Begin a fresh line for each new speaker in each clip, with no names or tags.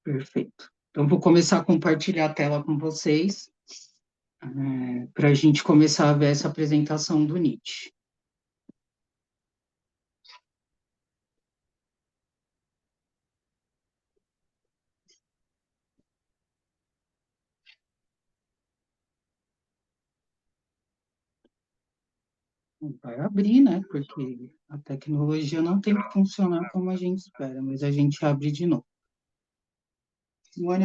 Perfeito. Então, vou começar a compartilhar a tela com vocês, para a gente começar a ver essa apresentação do Nietzsche. Vai abrir, né? Porque a tecnologia não tem que funcionar como a gente espera, mas a gente abre de novo. Simone,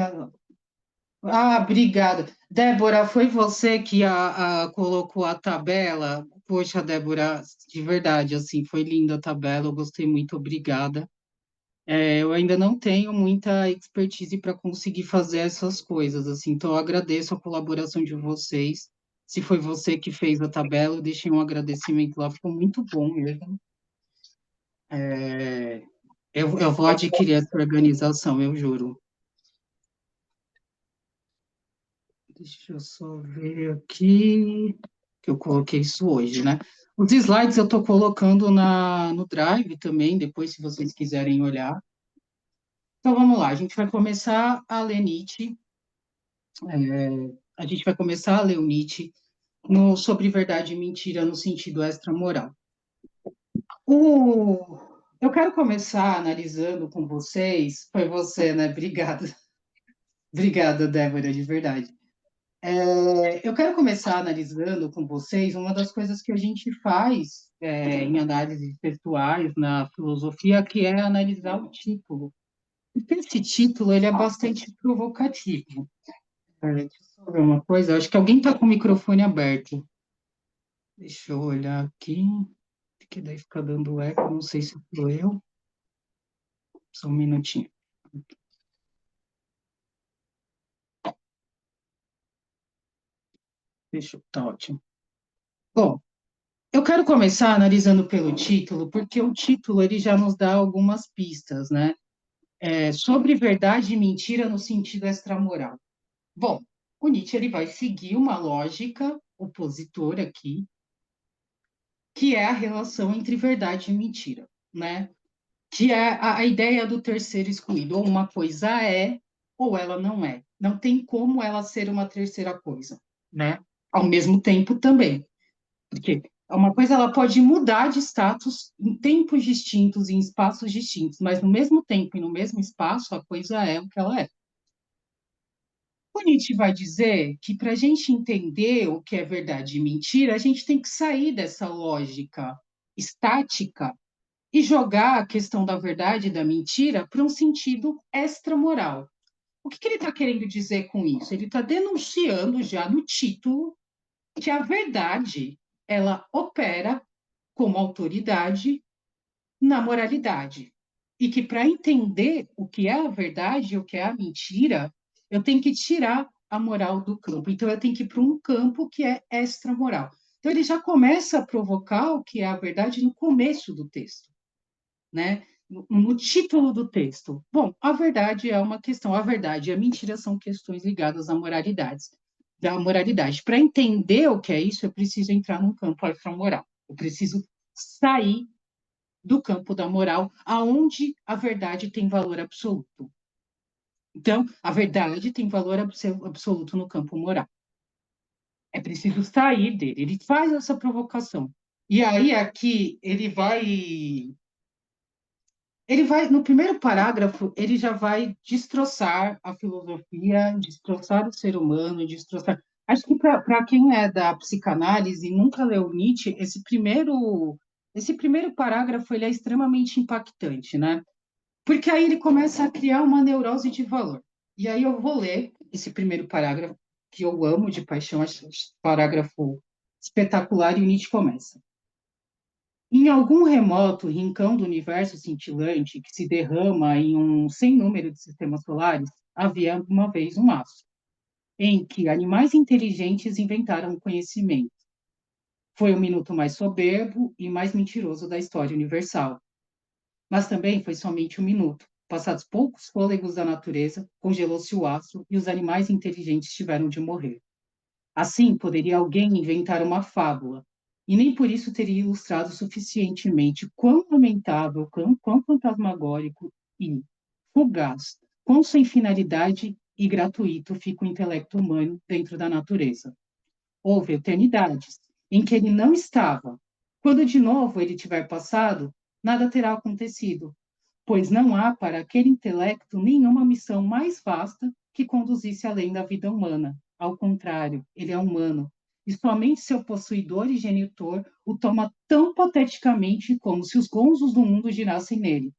obrigada. Débora, foi você que colocou a tabela? Poxa, Débora, de verdade, assim, foi linda a tabela, eu gostei muito, obrigada. Eu ainda não tenho muita expertise para conseguir fazer essas coisas, assim, então eu agradeço a colaboração de vocês. Se foi você que fez a tabela, eu deixei um agradecimento lá, ficou muito bom mesmo. É, eu vou adquirir essa organização, eu juro. Deixa eu só ver aqui, que eu coloquei isso hoje, né? Os slides eu estou colocando no Drive também, depois, se vocês quiserem olhar. Então, vamos lá, a gente vai começar a ler Nietzsche, a gente vai começar a ler o Nietzsche sobre verdade e mentira no sentido extramoral. Eu quero começar analisando com vocês, foi você, né? Obrigada. Obrigada, Débora, de verdade. Eu quero começar analisando com vocês uma das coisas que a gente faz em análises textuais na filosofia, que é analisar o título. Porque esse título ele é bastante provocativo. Deixa eu só ver uma coisa, eu acho que alguém está com o microfone aberto. Deixa eu olhar aqui, que daí fica dando eco, não sei se sou eu. Só um minutinho. Deixa eu, tá ótimo. Bom, eu quero começar analisando pelo título, porque o título ele já nos dá algumas pistas, né? Sobre verdade e mentira no sentido extramoral. Bom, o Nietzsche ele vai seguir uma lógica opositora aqui, que é a relação entre verdade e mentira, né? Que é a ideia do terceiro excluído. Ou uma coisa é, ou ela não é. Não tem como ela ser uma terceira coisa, né? Ao mesmo tempo também. Porque uma coisa ela pode mudar de status em tempos distintos, em espaços distintos, mas no mesmo tempo e no mesmo espaço, a coisa é o que ela é. O Nietzsche vai dizer que para a gente entender o que é verdade e mentira, a gente tem que sair dessa lógica estática e jogar a questão da verdade e da mentira para um sentido extramoral. O que ele está querendo dizer com isso? Ele está denunciando já no título que a verdade ela opera como autoridade na moralidade. E que para entender o que é a verdade e o que é a mentira, eu tenho que tirar a moral do campo. Então, eu tenho que ir para um campo que é extramoral. Então, ele já começa a provocar o que é a verdade no começo do texto, né? No título do texto. Bom, a verdade é uma questão, a verdade e a mentira são questões ligadas à moralidade. Da moralidade. Para entender o que é isso, eu preciso entrar num campo extramoral. Eu preciso sair do campo da moral, aonde a verdade tem valor absoluto. Então, a verdade tem valor absoluto no campo moral. É preciso sair dele. Ele faz essa provocação. E aí, aqui, no primeiro parágrafo, ele já vai destroçar a filosofia, destroçar o ser humano, destroçar. Acho que para quem é da psicanálise e nunca leu Nietzsche, esse primeiro parágrafo ele é extremamente impactante, né? Porque aí ele começa a criar uma neurose de valor. E aí eu vou ler esse primeiro parágrafo, que eu amo de paixão, acho esse parágrafo espetacular, e o Nietzsche começa. Em algum remoto rincão do universo cintilante que se derrama em um sem número de sistemas solares, havia uma vez um aço, em que animais inteligentes inventaram o conhecimento. Foi o minuto mais soberbo e mais mentiroso da história universal. Mas também foi somente um minuto. Passados poucos fôlegos da natureza, congelou-se o aço e os animais inteligentes tiveram de morrer. Assim, poderia alguém inventar uma fábula, e nem por isso teria ilustrado suficientemente quão lamentável, quão fantasmagórico e fugaz com sem finalidade e gratuito fica o intelecto humano dentro da natureza. Houve eternidades em que ele não estava. Quando de novo ele tiver passado, nada terá acontecido, pois não há para aquele intelecto nenhuma missão mais vasta que conduzisse além da vida humana. Ao contrário, ele é humano, e somente seu possuidor e genitor o toma tão pateticamente como se os gonzos do mundo girassem nele.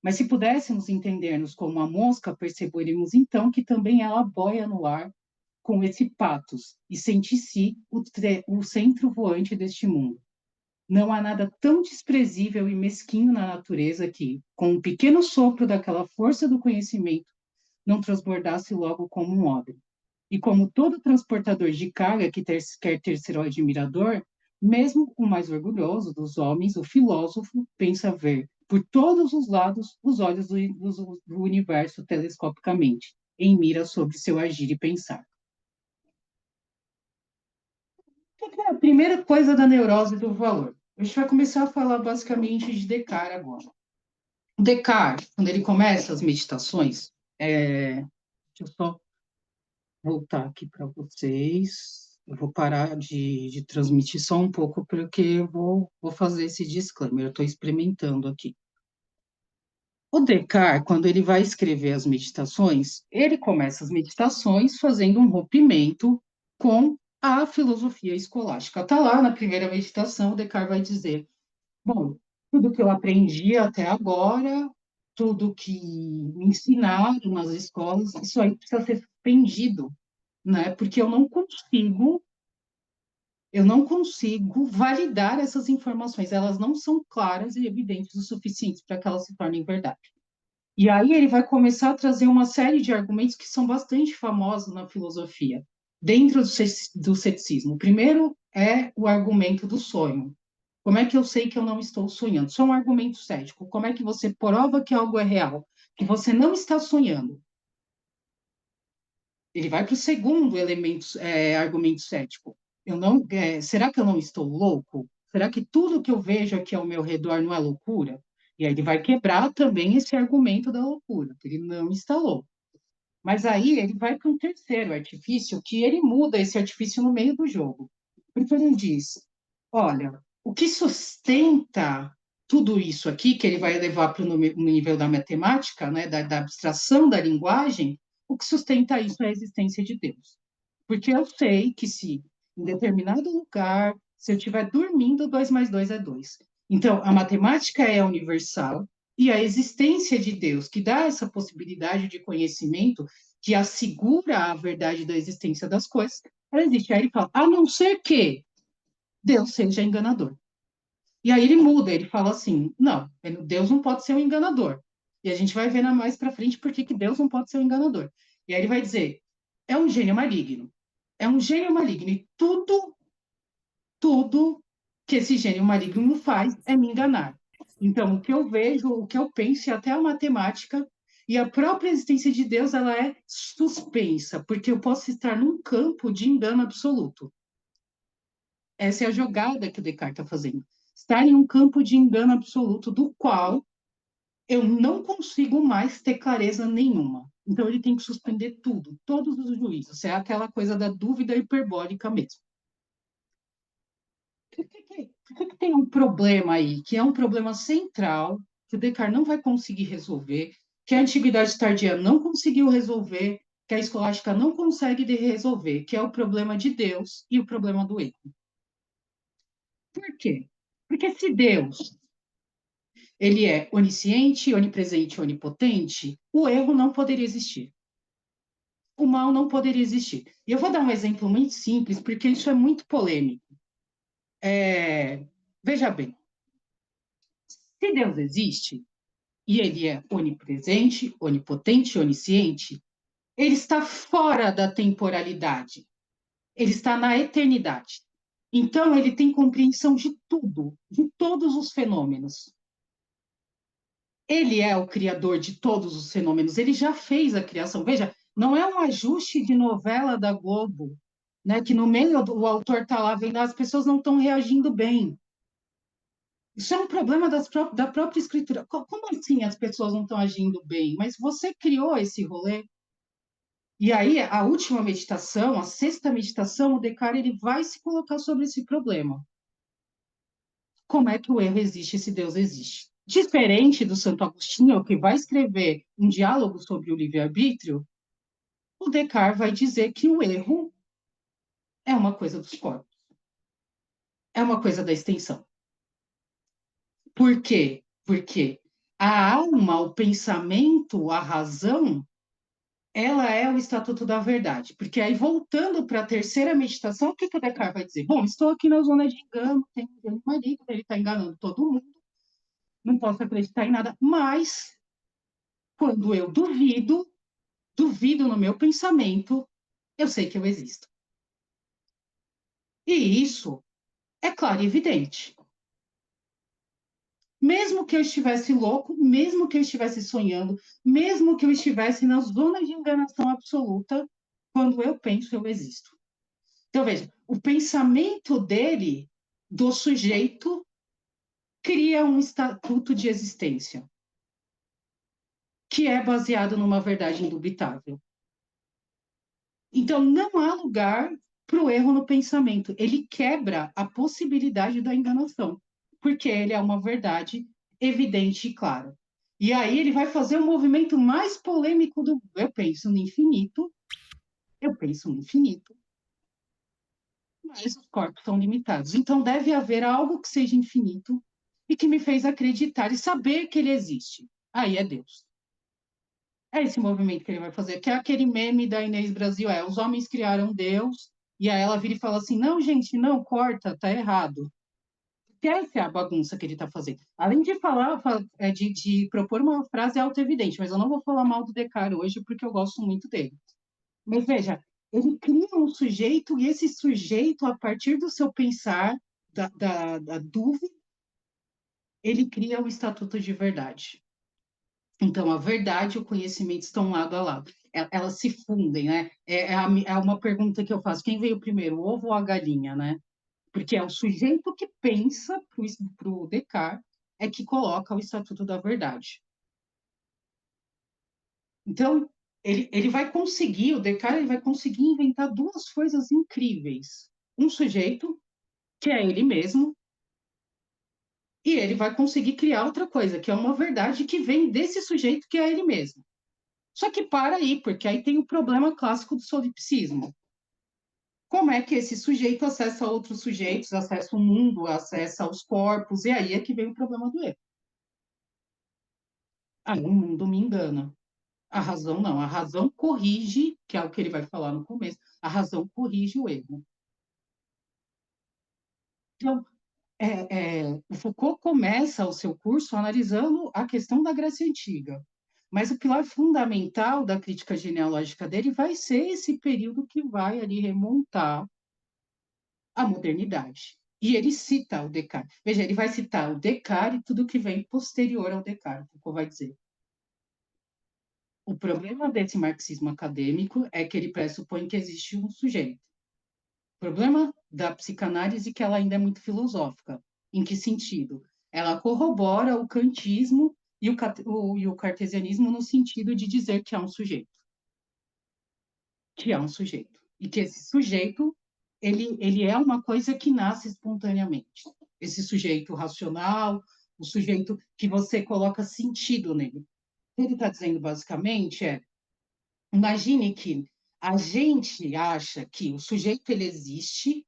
Mas se pudéssemos entender-nos como a mosca, perceberíamos então que também ela boia no ar com esse patos e sente si o centro voante deste mundo. Não há nada tão desprezível e mesquinho na natureza que, com um pequeno sopro daquela força do conhecimento, não transbordasse logo como um odre. E como todo transportador de carga que quer ter ser o admirador, mesmo o mais orgulhoso dos homens, o filósofo, pensa ver, por todos os lados, os olhos do universo telescopicamente, em mira sobre seu agir e pensar. É a primeira coisa da neurose do valor. A gente vai começar a falar basicamente de Descartes agora. O Descartes, quando ele começa as meditações, deixa eu só voltar aqui para vocês. Eu vou parar de transmitir só um pouco, porque eu vou fazer esse disclaimer. Eu estou experimentando aqui. O Descartes, quando ele vai escrever as meditações, ele começa as meditações fazendo um rompimento com a filosofia escolástica. Está lá na primeira meditação, o Descartes vai dizer: bom, tudo que eu aprendi até agora, tudo que me ensinaram nas escolas, isso aí precisa ser suspendido, né? Porque eu não consigo validar essas informações, elas não são claras e evidentes o suficiente para que elas se tornem verdade. E aí ele vai começar a trazer uma série de argumentos que são bastante famosos na filosofia, dentro do ceticismo. O primeiro é o argumento do sonho. Como é que eu sei que eu não estou sonhando? Só um argumento cético. Como é que você prova que algo é real? Que você não está sonhando. Ele vai para o segundo elemento, argumento cético. Será que eu não estou louco? Será que tudo que eu vejo aqui ao meu redor não é loucura? E aí ele vai quebrar também esse argumento da loucura, que ele não está louco. Mas aí ele vai para um terceiro artifício, que ele muda esse artifício no meio do jogo. Porque ele diz: olha, o que sustenta tudo isso aqui, que ele vai levar para o nível da matemática, né, da abstração da linguagem, o que sustenta isso é a existência de Deus. Porque eu sei que se em determinado lugar, se eu estiver dormindo, 2 mais 2 é 2. Então, a matemática é universal e a existência de Deus, que dá essa possibilidade de conhecimento, que assegura a verdade da existência das coisas, ela existe. Aí ele fala, a não ser que Deus seja enganador. E aí ele muda, ele fala assim, não, Deus não pode ser um enganador. E a gente vai ver mais para frente por que Deus não pode ser um enganador. E aí ele vai dizer, é um gênio maligno. É um gênio maligno. E tudo que esse gênio maligno faz é me enganar. Então, o que eu vejo, o que eu penso, e até a matemática e a própria existência de Deus, ela é suspensa, porque eu posso estar num campo de engano absoluto. Essa é a jogada que o Descartes está fazendo. Estar em um campo de engano absoluto, do qual eu não consigo mais ter clareza nenhuma. Então, ele tem que suspender tudo, todos os juízos. É aquela coisa da dúvida hiperbólica mesmo. Por que tem um problema aí, que é um problema central, que o Descartes não vai conseguir resolver, que a antiguidade tardia não conseguiu resolver, que a escolástica não consegue resolver, que é o problema de Deus e o problema do erro. Por quê? Porque se Deus ele é onisciente, onipresente, onipotente, o erro não poderia existir. O mal não poderia existir. E eu vou dar um exemplo muito simples, porque isso é muito polêmico. Veja bem, se Deus existe, e ele é onipresente, onipotente, onisciente, ele está fora da temporalidade, ele está na eternidade. Então, ele tem compreensão de tudo, de todos os fenômenos. Ele é o criador de todos os fenômenos, ele já fez a criação. Veja, não é um ajuste de novela da Globo, né, que no meio o autor está lá vendo, as pessoas não estão reagindo bem. Isso é um problema da própria escritura. Como assim as pessoas não estão agindo bem? Mas você criou esse rolê. E aí, a última meditação, a sexta meditação, o Descartes ele vai se colocar sobre esse problema. Como é que o erro existe se Deus existe? Diferente do Santo Agostinho, que vai escrever um diálogo sobre o livre-arbítrio, o Descartes vai dizer que o erro é uma coisa dos corpos, é uma coisa da extensão. Por quê? Porque a alma, o pensamento, a razão, ela é o estatuto da verdade. Porque aí, voltando para a terceira meditação, o que o Descartes vai dizer? Bom, estou aqui na zona de engano, tem um marido, ele está enganando todo mundo, não posso acreditar em nada, mas quando eu duvido no meu pensamento, eu sei que eu existo. E isso é claro e evidente. Mesmo que eu estivesse louco, mesmo que eu estivesse sonhando, mesmo que eu estivesse na zona de enganação absoluta, quando eu penso, eu existo. Então, veja, o pensamento dele, do sujeito, cria um estatuto de existência, que é baseado numa verdade indubitável. Então, não há lugar para o erro no pensamento. Ele quebra a possibilidade da enganação, porque ele é uma verdade evidente e clara. E aí ele vai fazer o movimento mais polêmico do. Eu penso no infinito, mas os corpos são limitados. Então, deve haver algo que seja infinito e que me fez acreditar e saber que ele existe. Aí é Deus. É esse movimento que ele vai fazer, que é aquele meme da Inês Brasil, os homens criaram Deus, e aí ela vira e fala assim, não, gente, não, corta, tá errado. Que essa é a bagunça que ele está fazendo. Além de falar, de propor uma frase auto-evidente, mas eu não vou falar mal do Descartes hoje, porque eu gosto muito dele. Mas veja, ele cria um sujeito, e esse sujeito, a partir do seu pensar, da dúvida, ele cria o estatuto de verdade. Então, a verdade e o conhecimento estão lado a lado. Elas se fundem, né? É uma pergunta que eu faço: quem veio primeiro, o ovo ou a galinha, né? Porque é o sujeito que pensa para o Descartes é que coloca o estatuto da verdade. Então, ele vai conseguir, o Descartes ele vai conseguir inventar duas coisas incríveis. Um sujeito, que é ele mesmo, e ele vai conseguir criar outra coisa, que é uma verdade que vem desse sujeito que é ele mesmo. Só que para aí, porque aí tem o problema clássico do solipsismo. Como é que esse sujeito acessa outros sujeitos, acessa o mundo, acessa os corpos, e aí é que vem o problema do erro. Ah, o mundo me engana. A razão não. A razão corrige, que é o que ele vai falar no começo, a razão corrige o erro. Então, o Foucault começa o seu curso analisando a questão da Grécia Antiga. Mas o pilar fundamental da crítica genealógica dele vai ser esse período que vai ali remontar a modernidade. E ele cita o Descartes. Veja, ele vai citar o Descartes e tudo que vem posterior ao Descartes, Foucault vai dizer. O problema desse marxismo acadêmico é que ele pressupõe que existe um sujeito. O problema da psicanálise é que ela ainda é muito filosófica. Em que sentido? Ela corrobora o kantismo e o cartesianismo no sentido de dizer que há um sujeito. Que há um sujeito. E que esse sujeito, ele é uma coisa que nasce espontaneamente. Esse sujeito racional, o sujeito que você coloca sentido nele. O que ele está dizendo, basicamente, imagine que a gente acha que o sujeito ele existe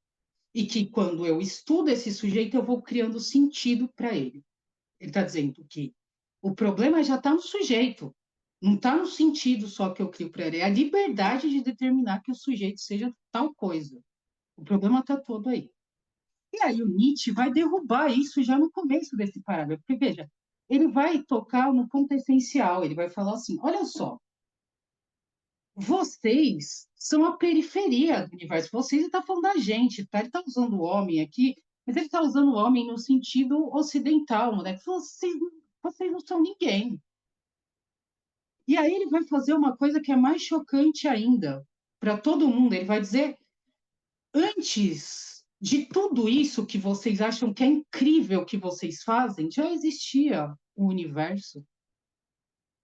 e que quando eu estudo esse sujeito, eu vou criando sentido para ele. Ele está dizendo que o problema já está no sujeito, não está no sentido só que eu crio para ele, é a liberdade de determinar que o sujeito seja tal coisa. O problema está todo aí. E aí o Nietzsche vai derrubar isso já no começo desse parágrafo, porque veja, ele vai tocar no ponto essencial, ele vai falar assim, olha só, vocês são a periferia do universo. Vocês está falando da gente, tá? Ele está usando o homem aqui, mas ele está usando o homem no sentido ocidental, né? Vocês não são ninguém. E aí ele vai fazer uma coisa que é mais chocante ainda para todo mundo. Ele vai dizer, antes De tudo isso que vocês acham que é incrível que vocês fazem, já existia o universo.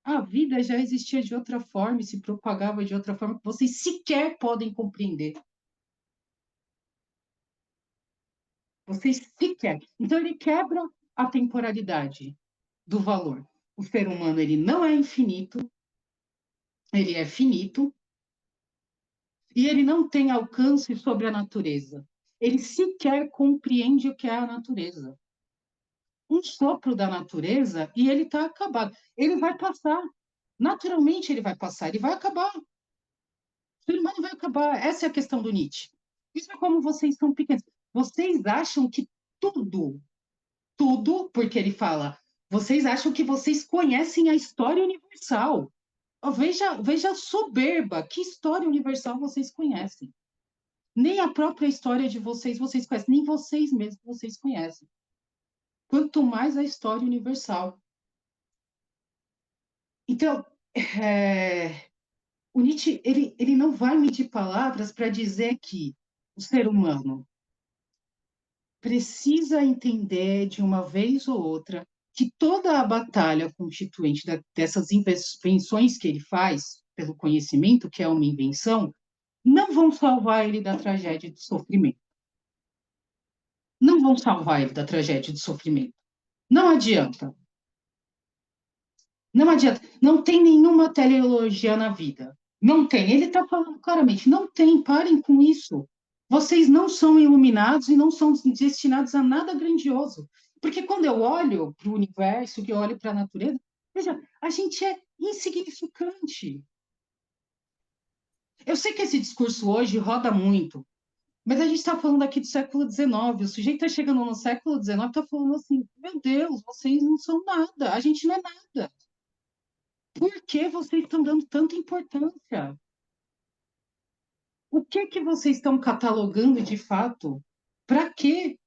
A vida já existia de outra forma e se propagava de outra forma que vocês sequer podem compreender. Vocês sequer. Então, ele quebra a temporalidade do valor. O ser humano, ele não é infinito, ele é finito e ele não tem alcance sobre a natureza. Ele sequer compreende o que é a natureza. Um sopro da natureza e ele está acabado. Ele vai passar. Naturalmente, ele vai passar, ele vai acabar. O ser humano vai acabar. Essa é a questão do Nietzsche. Isso é como vocês são pequenos. Vocês acham que tudo, porque ele fala, vocês acham que vocês conhecem a história universal. Veja a soberba, que história universal vocês conhecem. Nem a própria história de vocês conhecem, nem vocês mesmos vocês conhecem. Quanto mais a história universal. Então, o Nietzsche ele não vai medir palavras para dizer que o ser humano precisa entender de uma vez ou outra que toda a batalha constituinte dessas invenções que ele faz pelo conhecimento, que é uma invenção, não vão salvar ele da tragédia e do sofrimento. Não vão salvar ele da tragédia e do sofrimento. Não adianta. Não adianta. Não tem nenhuma teleologia na vida. Não tem. Ele está falando claramente. Não tem. Parem com isso. Vocês não são iluminados e não são destinados a nada grandioso. Porque quando eu olho para o universo, que eu olho para a natureza, veja, a gente é insignificante. Eu sei que esse discurso hoje roda muito, mas a gente está falando aqui do século XIX. O sujeito está chegando no século XIX e está falando assim: meu Deus, vocês não são nada, a gente não é nada. Por que vocês estão dando tanta importância? O que que vocês estão catalogando de fato? Para quê?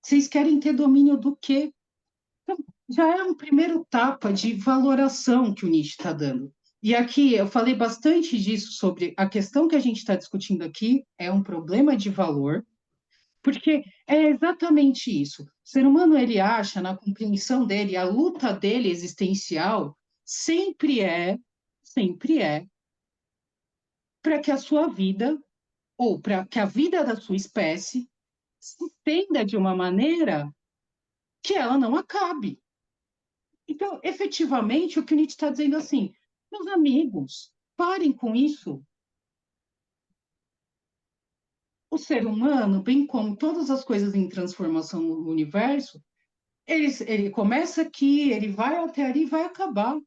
Vocês querem ter domínio do quê? Então, já é um primeiro tapa de valoração que o Nietzsche está dando. E aqui eu falei bastante disso sobre a questão que a gente está discutindo aqui, é um problema de valor, porque é exatamente isso. O ser humano, ele acha, na compreensão dele, a luta dele existencial sempre é para que a sua vida, ou para que a vida da sua espécie, se estenda de uma maneira que ela não acabe. Então, efetivamente, o que o Nietzsche está dizendo assim, meus amigos, parem com isso. O ser humano, bem como todas as coisas em transformação no universo, ele começa aqui, ele vai até ali e vai acabar.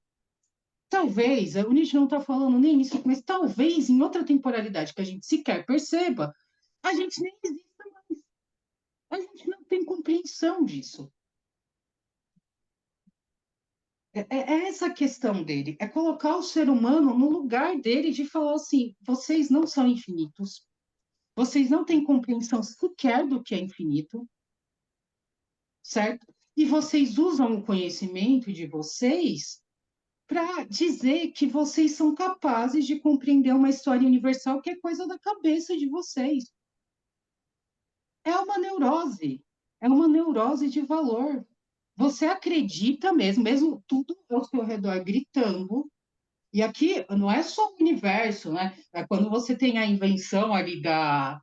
Talvez, o Nietzsche não está falando nem isso, mas talvez em outra temporalidade que a gente sequer perceba, a gente nem exista mais. A gente não tem compreensão disso. É essa a questão dele, é colocar o ser humano no lugar dele de falar assim: vocês não são infinitos, vocês não têm compreensão sequer do que é infinito, certo? E vocês usam o conhecimento de vocês para dizer que vocês são capazes de compreender uma história universal que é coisa da cabeça de vocês. É uma neurose de valor. Você acredita mesmo tudo ao seu redor gritando. E aqui não é só o universo, né? É quando você tem a invenção ali das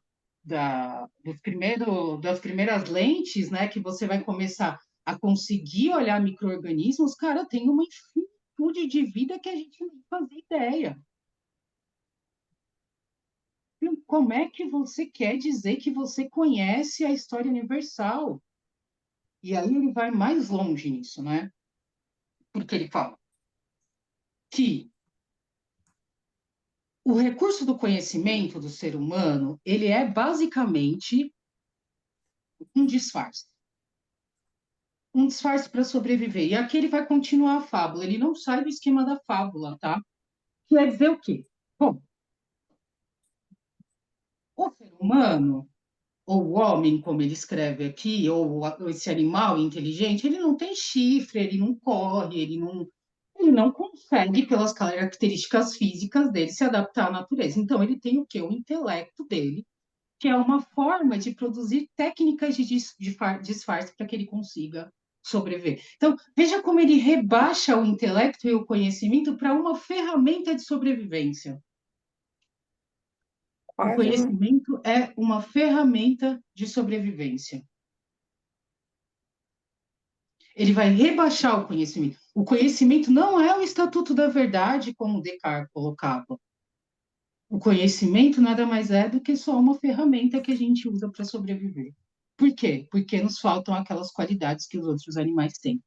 primeiras lentes, né? Que você vai começar a conseguir olhar micro-organismos, cara, tem uma infinitude de vida que a gente não fazia ideia. Então, como é que você quer dizer que você conhece a história universal? E aí ele vai mais longe nisso, né? Porque ele fala que o recurso do conhecimento do ser humano, ele é basicamente um disfarce. Um disfarce para sobreviver. E aqui ele vai continuar a fábula, ele não sai do esquema da fábula, tá? Quer dizer o quê? Bom, o ser humano, ou o homem, como ele escreve aqui, ou esse animal inteligente, ele não tem chifre, ele não corre, ele não consegue, pelas características físicas dele, se adaptar à natureza. Então, ele tem o quê? O intelecto dele, que é uma forma de produzir técnicas de disfarce para que ele consiga sobreviver. Então, veja como ele rebaixa o intelecto e o conhecimento para uma ferramenta de sobrevivência. O
Quase, né?
conhecimento é uma ferramenta de sobrevivência. Ele vai rebaixar o conhecimento. O conhecimento não é o estatuto da verdade, como Descartes colocava. O conhecimento nada mais é do que só uma ferramenta que a gente usa para sobreviver. Por quê? Porque nos faltam aquelas qualidades que os outros animais têm.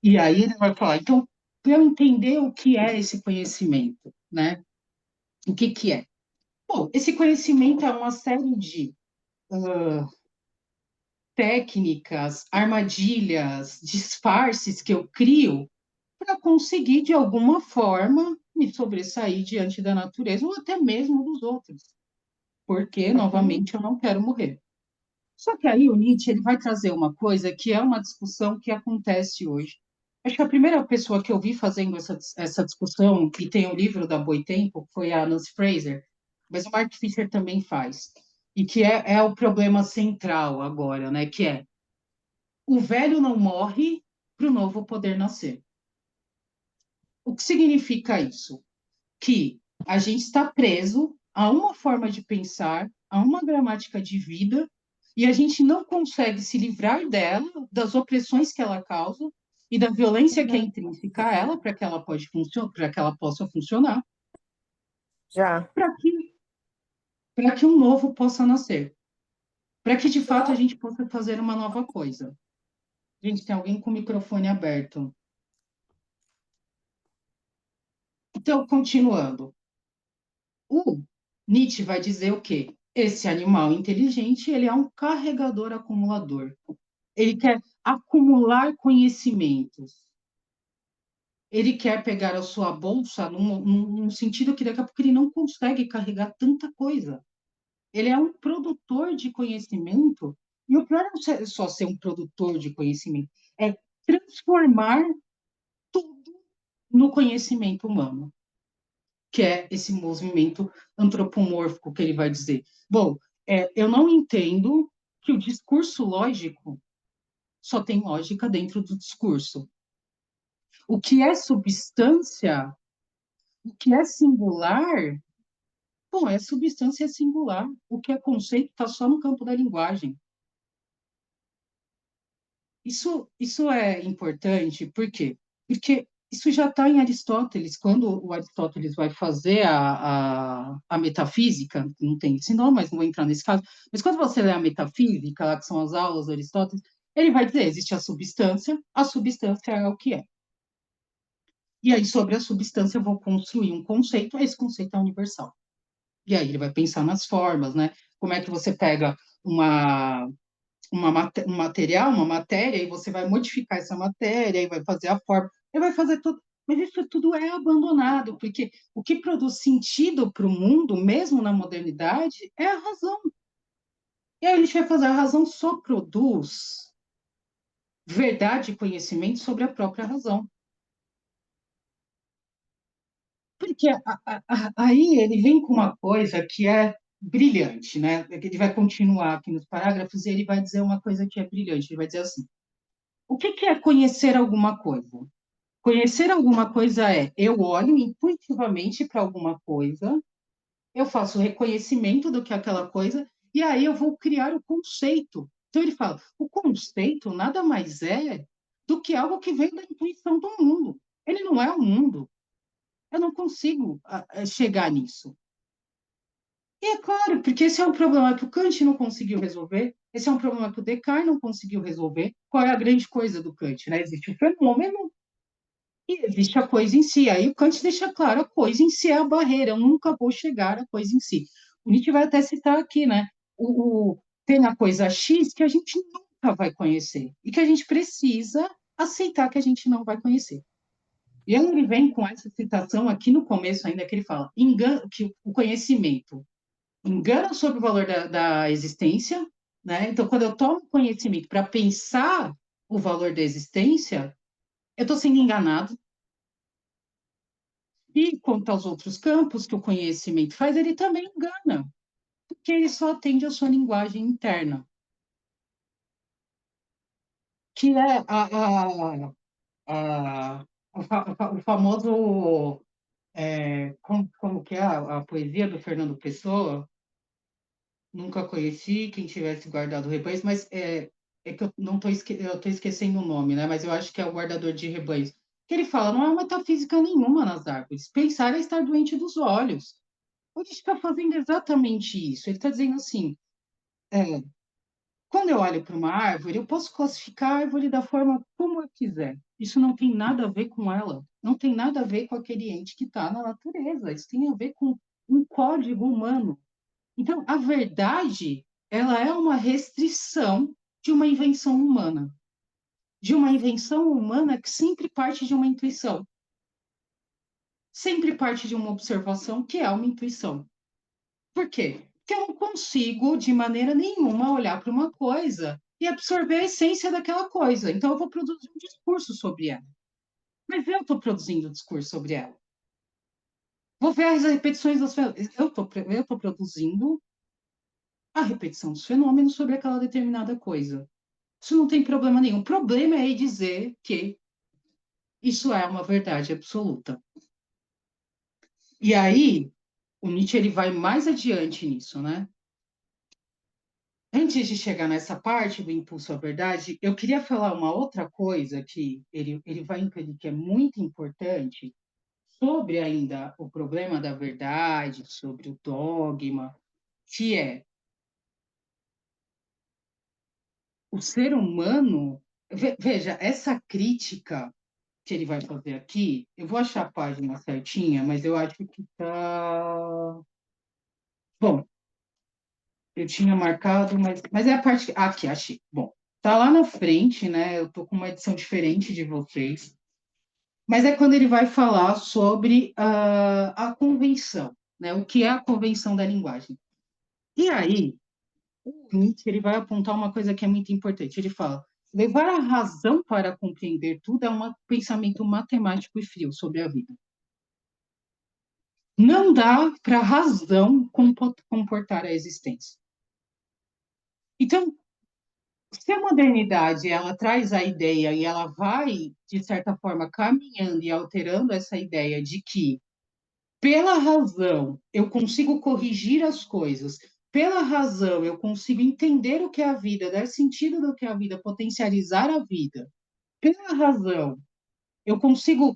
E aí ele vai falar, então, para eu entender o que é esse conhecimento, né? O que que é? Bom, esse conhecimento é uma série de técnicas, armadilhas, disfarces que eu crio para conseguir, de alguma forma, me sobressair diante da natureza ou até mesmo dos outros. Porque,
Uhum.
novamente, eu não quero morrer. Só que aí o Nietzsche ele vai trazer uma coisa que é uma discussão que acontece hoje. Acho que a primeira pessoa que eu vi fazendo essa discussão, e tem o livro da Boitempo, foi a Nancy Fraser, mas o Mark Fisher também faz. E que é o problema central agora, né? Que é o velho não morre para o novo poder nascer. O que significa isso? Que a gente está preso a uma forma de pensar, a uma gramática de vida, e a gente não consegue se livrar dela, das opressões que ela causa e da violência que é
Uhum.
intrínseca a ela para que ela possa funcionar,
Já.
para que um novo possa nascer, para que de fato a gente possa fazer uma nova coisa. Gente, tem alguém com o microfone aberto. Então, continuando. O Nietzsche vai dizer o quê? Esse animal inteligente, ele é um carregador acumulador. Ele quer acumular conhecimentos. Ele quer pegar a sua bolsa num sentido que daqui a pouco ele não consegue carregar tanta coisa. Ele é um produtor de conhecimento, e o pior não é só ser um produtor de conhecimento, é transformar tudo no conhecimento humano, que é esse movimento antropomórfico que ele vai dizer. Bom, eu não entendo que o discurso lógico só tem lógica dentro do discurso. O que é substância, o que é singular, bom, é substância singular. O que é conceito está só no campo da linguagem. Isso é importante, por quê? Porque isso já está em Aristóteles. Quando o Aristóteles vai fazer a metafísica, não tem esse nome, mas não vou entrar nesse caso, mas quando você lê a metafísica, lá que são as aulas do Aristóteles, ele vai dizer, existe a substância é o que é. E aí, sobre a substância, eu vou construir um conceito, esse conceito é universal. E aí ele vai pensar nas formas, né? Como é que você pega um material, uma matéria, e você vai modificar essa matéria, e vai fazer a forma, e vai fazer tudo. Mas isso tudo é abandonado, porque o que produz sentido para o mundo, mesmo na modernidade, é a razão. E aí a gente vai fazer, a razão só produz verdade e conhecimento sobre a própria razão. Porque aí ele vem com uma coisa que é brilhante, né? Ele vai continuar aqui nos parágrafos e ele vai dizer uma coisa que é brilhante. Ele vai dizer assim: o que é conhecer alguma coisa? Conhecer alguma coisa é eu olho intuitivamente para alguma coisa, eu faço o reconhecimento do que é aquela coisa, e aí eu vou criar o conceito. Então ele fala: o conceito nada mais é do que algo que vem da intuição do mundo. Ele não é o mundo. Eu não consigo chegar nisso. E é claro, porque esse é um problema que o Kant não conseguiu resolver, esse é um problema que o Descartes não conseguiu resolver. Qual é a grande coisa do Kant? Né? Existe o fenômeno e existe a coisa em si. Aí o Kant deixa claro, a coisa em si é a barreira, eu nunca vou chegar à coisa em si. O Nietzsche vai até citar aqui, né? Tem a coisa X que a gente nunca vai conhecer e que a gente precisa aceitar que a gente não vai conhecer. E aí ele vem com essa citação aqui no começo ainda, que ele fala que o conhecimento engana sobre o valor da existência, né? Então, quando eu tomo conhecimento para pensar o valor da existência, eu estou sendo enganado. E quanto aos outros campos que o conhecimento faz, ele também engana. porque ele só atende a sua linguagem interna, que é o famoso, como que é a poesia do Fernando Pessoa? Nunca conheci quem tivesse guardado rebanhos, mas é que eu não eu tô esquecendo o nome, né? Mas eu acho que é o guardador de rebanhos. Que ele fala, não há metafísica nenhuma nas árvores. Pensar é estar doente dos olhos. Ele está fazendo exatamente isso. Ele está dizendo assim, é, quando eu olho para uma árvore, eu posso classificar a árvore da forma como eu quiser. Isso não tem nada a ver com ela. Não tem nada a ver com aquele ente que está na natureza. Isso tem a ver com um código humano. Então, a verdade, ela é uma restrição de uma invenção humana, de uma invenção humana que sempre parte de uma intuição, sempre parte de uma observação que é uma intuição. Por quê? Porque eu não consigo, de maneira nenhuma, olhar para uma coisa e absorver a essência daquela coisa. Então, eu vou produzir um discurso sobre ela. Mas eu estou produzindo um discurso sobre ela. Vou ver as repetições das. Eu estou produzindo a repetição dos fenômenos sobre aquela determinada coisa. Isso não tem problema nenhum. O problema é dizer que isso é uma verdade absoluta. E aí, o Nietzsche ele vai mais adiante nisso, né? Antes de chegar nessa parte do impulso à verdade, eu queria falar uma outra coisa que ele vai entender que é muito importante sobre ainda o problema da verdade, sobre o dogma, que é o ser humano. Veja, essa crítica que ele vai fazer aqui, eu vou achar a página certinha, mas eu acho que tá. Bom, eu tinha marcado, mas é a parte. Aqui, achei. Bom, tá lá na frente, né? Eu tô com uma edição diferente de vocês, mas é quando ele vai falar sobre a convenção, né? O que é a convenção da linguagem. E aí, o Nietzsche ele vai apontar uma coisa que é muito importante. Ele fala: levar a razão para compreender tudo é um pensamento matemático e frio sobre a vida. Não dá para a razão comportar a existência. Então, se a modernidade ela traz a ideia e ela vai, de certa forma, caminhando e alterando essa ideia de que, pela razão, eu consigo corrigir as coisas, pela razão, eu consigo entender o que é a vida, dar sentido do que é a vida, potencializar a vida, pela razão, eu consigo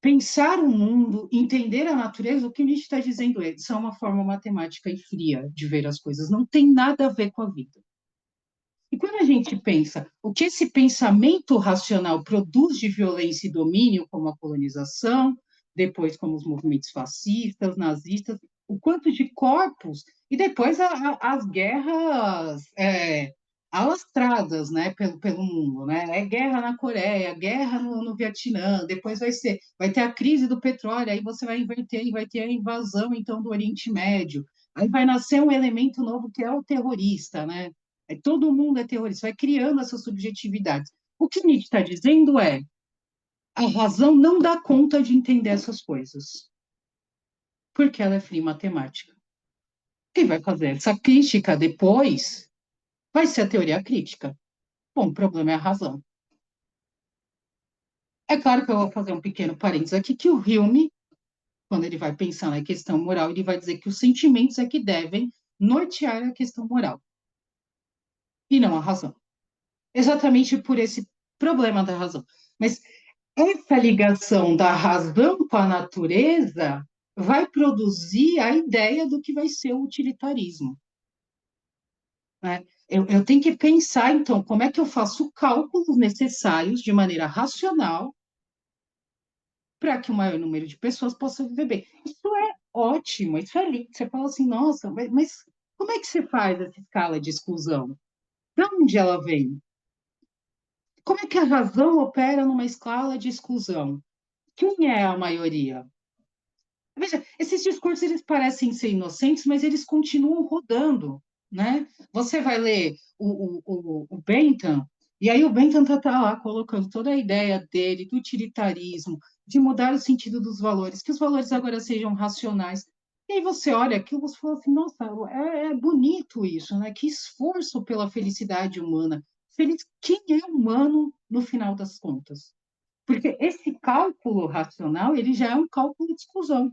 pensar o mundo, entender a natureza. O que Nietzsche está dizendo é: isso é uma forma matemática e fria de ver as coisas, não tem nada a ver com a vida. E quando a gente pensa o que esse pensamento racional produz de violência e domínio, como a colonização, depois como os movimentos fascistas, nazistas, o quanto de corpos, e depois as guerras alastradas, né, pelo mundo, né? É guerra na Coreia, guerra no Vietnã, depois vai ter a crise do petróleo, aí você vai inverter e vai ter a invasão então do Oriente Médio. Aí vai nascer um elemento novo que é o terrorista, né? Todo mundo é terrorista, vai criando essas subjetividades. O que Nietzsche está dizendo é: a razão não dá conta de entender essas coisas, porque ela é fria matemática. Quem vai fazer essa crítica depois vai ser a teoria crítica. Bom, o problema é a razão. É claro que eu vou fazer um pequeno parênteses aqui, que o Hume, quando ele vai pensar na questão moral, ele vai dizer que os sentimentos é que devem nortear a questão moral, e não a razão. Exatamente por esse problema da razão. Mas essa ligação da razão com a natureza vai produzir a ideia do que vai ser o utilitarismo, né? Eu tenho que pensar, então, como é que eu faço cálculos necessários de maneira racional para que o maior número de pessoas possa viver bem. Isso é ótimo, isso é lindo. Você fala assim, nossa, mas como é que você faz essa escala de exclusão? De onde ela vem? Como é que a razão opera numa escala de exclusão? Quem é a maioria? Veja, esses discursos eles parecem ser inocentes, mas eles continuam rodando, né? Você vai ler o Bentham, e aí o Bentham está lá colocando toda a ideia dele, do utilitarismo, de mudar o sentido dos valores, que os valores agora sejam racionais. E aí você olha aquilo, você fala assim, nossa, é bonito isso, né? Que esforço pela felicidade humana. Quem é humano no final das contas? Porque esse cálculo racional, ele já é um cálculo de exclusão.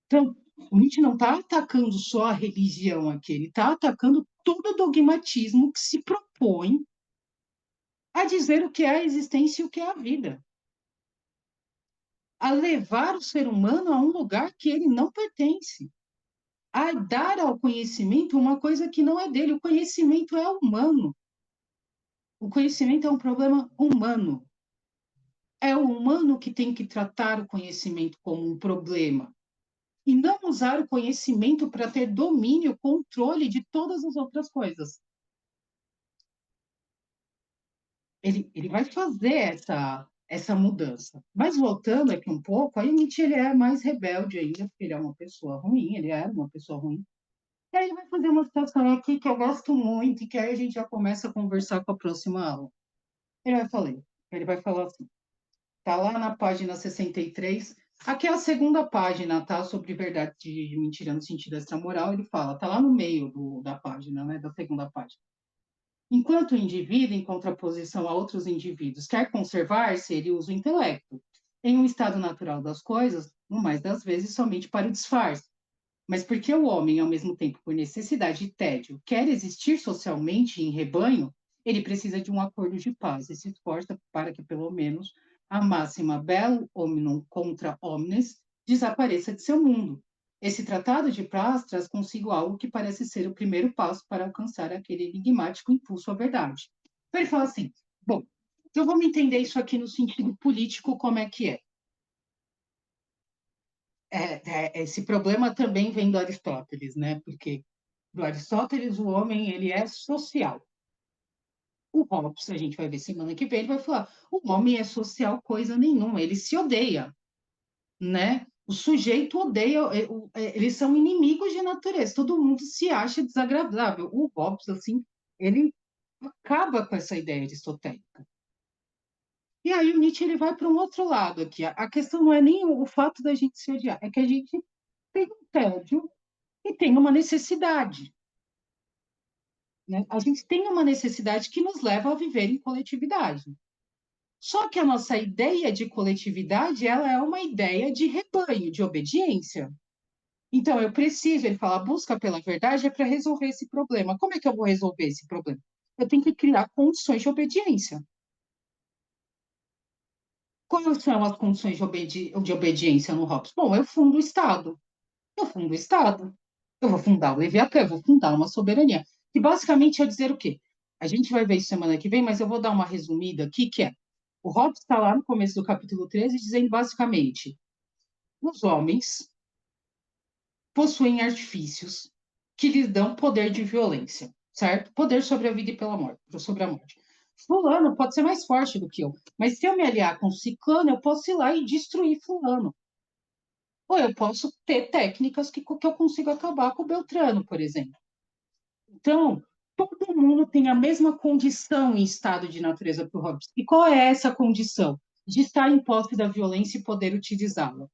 Então, o Nietzsche não está atacando só a religião aqui, ele está atacando todo o dogmatismo que se propõe a dizer o que é a existência e o que é a vida, a levar o ser humano a um lugar que ele não pertence, a dar ao conhecimento uma coisa que não é dele. O conhecimento é humano. O conhecimento é um problema humano. É o humano que tem que tratar o conhecimento como um problema e não usar o conhecimento para ter domínio, controle de todas as outras coisas. Ele vai fazer essa mudança. Mas voltando aqui um pouco, aí o Nietzsche ele é mais rebelde ainda, porque ele é uma pessoa ruim, ele era uma pessoa ruim. E aí ele vai fazer uma situação aqui que eu gosto muito e que aí a gente já começa a conversar com a próxima aula. Ele vai falar assim, tá lá na página 63, aqui é a segunda página, tá? Sobre verdade de mentira no sentido extramoral, ele fala, tá lá no meio da página, né? Da segunda página. Enquanto o indivíduo, em contraposição a outros indivíduos, quer conservar-se, ele usa o intelecto. Em um estado natural das coisas, no mais das vezes, somente para o disfarce. Mas porque o homem, ao mesmo tempo, por necessidade e tédio, quer existir socialmente em rebanho, ele precisa de um acordo de paz e se esforça para que, pelo menos, a máxima bellum hominum contra omnes desapareça de seu mundo. Esse tratado de paz traz consigo algo que parece ser o primeiro passo para alcançar aquele enigmático impulso à verdade. Então ele fala assim, bom, então vamos entender isso aqui no sentido político, como é que é. Esse problema também vem do Aristóteles, né? Porque do Aristóteles o homem ele é social. O Hobbes, a gente vai ver semana que vem, ele vai falar: o homem é social coisa nenhuma, ele se odeia, né? O sujeito odeia, eles são inimigos de natureza, todo mundo se acha desagradável. O Hobbes, assim, ele acaba com essa ideia aristotélica. E aí o Nietzsche ele vai para um outro lado aqui. A questão não é nem o fato da gente se odiar, é que a gente tem um tédio e tem uma necessidade. Né? A gente tem uma necessidade que nos leva a viver em coletividade. Só que a nossa ideia de coletividade ela é uma ideia de rebanho, de obediência. Então, eu preciso, ele fala, a busca pela verdade é para resolver esse problema. Como é que eu vou resolver esse problema? Eu tenho que criar condições de obediência. Quais são as condições de obediência no Hobbes? Bom, eu fundo o Estado. Eu fundo o Estado. Eu vou fundar o Leviatã, eu vou fundar uma soberania. Que basicamente é dizer o quê? A gente vai ver isso semana que vem, mas eu vou dar uma resumida aqui, que é o Hobbes está lá no começo do capítulo 13, dizendo basicamente: os homens possuem artifícios que lhes dão poder de violência, certo? Poder sobre a vida e pela morte, sobre a morte. Fulano pode ser mais forte do que eu, mas se eu me aliar com Ciclano, eu posso ir lá e destruir Fulano. Ou eu posso ter técnicas que eu consigo acabar com o Beltrano, por exemplo. Então, todo mundo tem a mesma condição em estado de natureza para o Hobbes. E qual é essa condição? De estar em posse da violência e poder utilizá-la.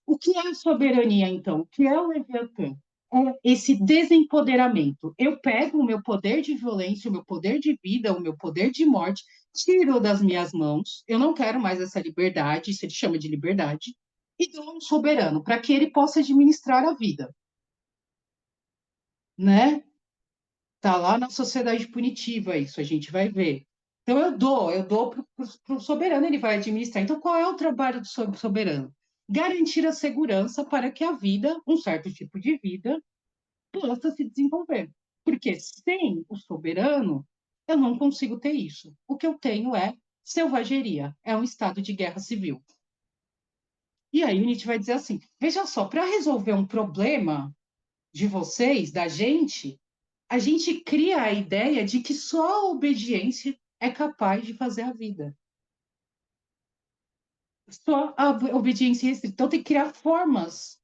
O que é a soberania, então? O que é o Leviatã? É esse desempoderamento. Eu pego o meu poder de violência, o meu poder de vida, o meu poder de morte, tiro das minhas mãos, eu não quero mais essa liberdade, isso ele chama de liberdade, e dou um soberano, para que ele possa administrar a vida. Né? Tá lá na sociedade punitiva, isso a gente vai ver. Então eu dou para o soberano, ele vai administrar. Então, qual é o trabalho do soberano? Garantir a segurança para que a vida, um certo tipo de vida, possa se desenvolver. Porque sem o soberano, eu não consigo ter isso. O que eu tenho é selvageria, é um estado de guerra civil. E aí o Nietzsche vai dizer assim: veja só, para resolver um problema de vocês, da a gente cria a ideia de que só a obediência é capaz de fazer a vida. Só a obediência restrita. Então, tem que criar formas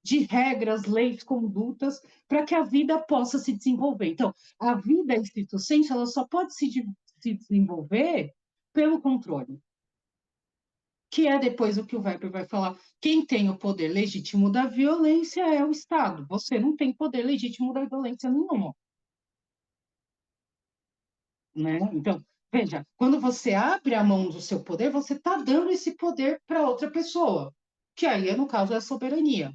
de regras, leis, condutas, para que a vida possa se desenvolver. Então, a vida, em estrito senso, ela só pode se desenvolver pelo controle. que é depois o que o Weber vai falar. Quem tem o poder legítimo da violência é o Estado. Você não tem poder legítimo da violência nenhuma, né? Então, veja, quando você abre a mão do seu poder, você está dando esse poder para outra pessoa, que aí, no caso, é a soberania.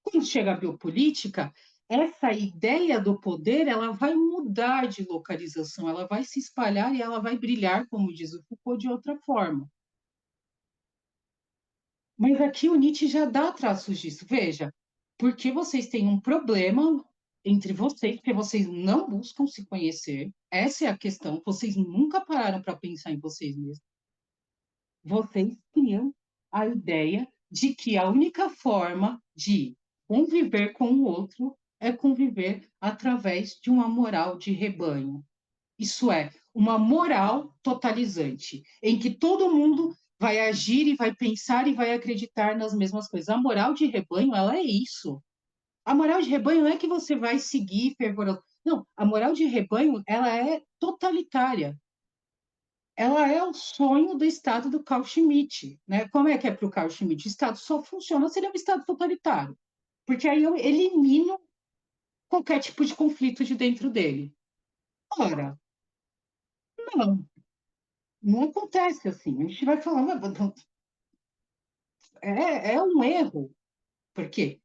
Quando chega a biopolítica, essa ideia do poder, ela vai mudar de localização, ela vai se espalhar e ela vai brilhar, como diz o Foucault, de outra forma. Mas aqui o Nietzsche já dá traços disso. Veja, porque vocês têm um problema entre vocês, porque vocês não buscam se conhecer. Essa é a questão. Vocês nunca pararam para pensar em vocês mesmos. Vocês criam a ideia de que a única forma de conviver com o outro é conviver através de uma moral de rebanho. Isso é, uma moral totalizante, em que todo mundo vai agir e vai pensar e vai acreditar nas mesmas coisas. A moral de rebanho, ela é isso. A moral de rebanho não é que você vai seguir fervoroso. Não, a moral de rebanho, ela é totalitária. Ela é o sonho do Estado do Carl Schmitt, né? Como é que é para o Carl Schmitt? O Estado só funciona se ele é um Estado totalitário, porque aí eu elimino qualquer tipo de conflito de dentro dele. Ora, não, não acontece assim. A gente vai falar, é um erro. Por quê?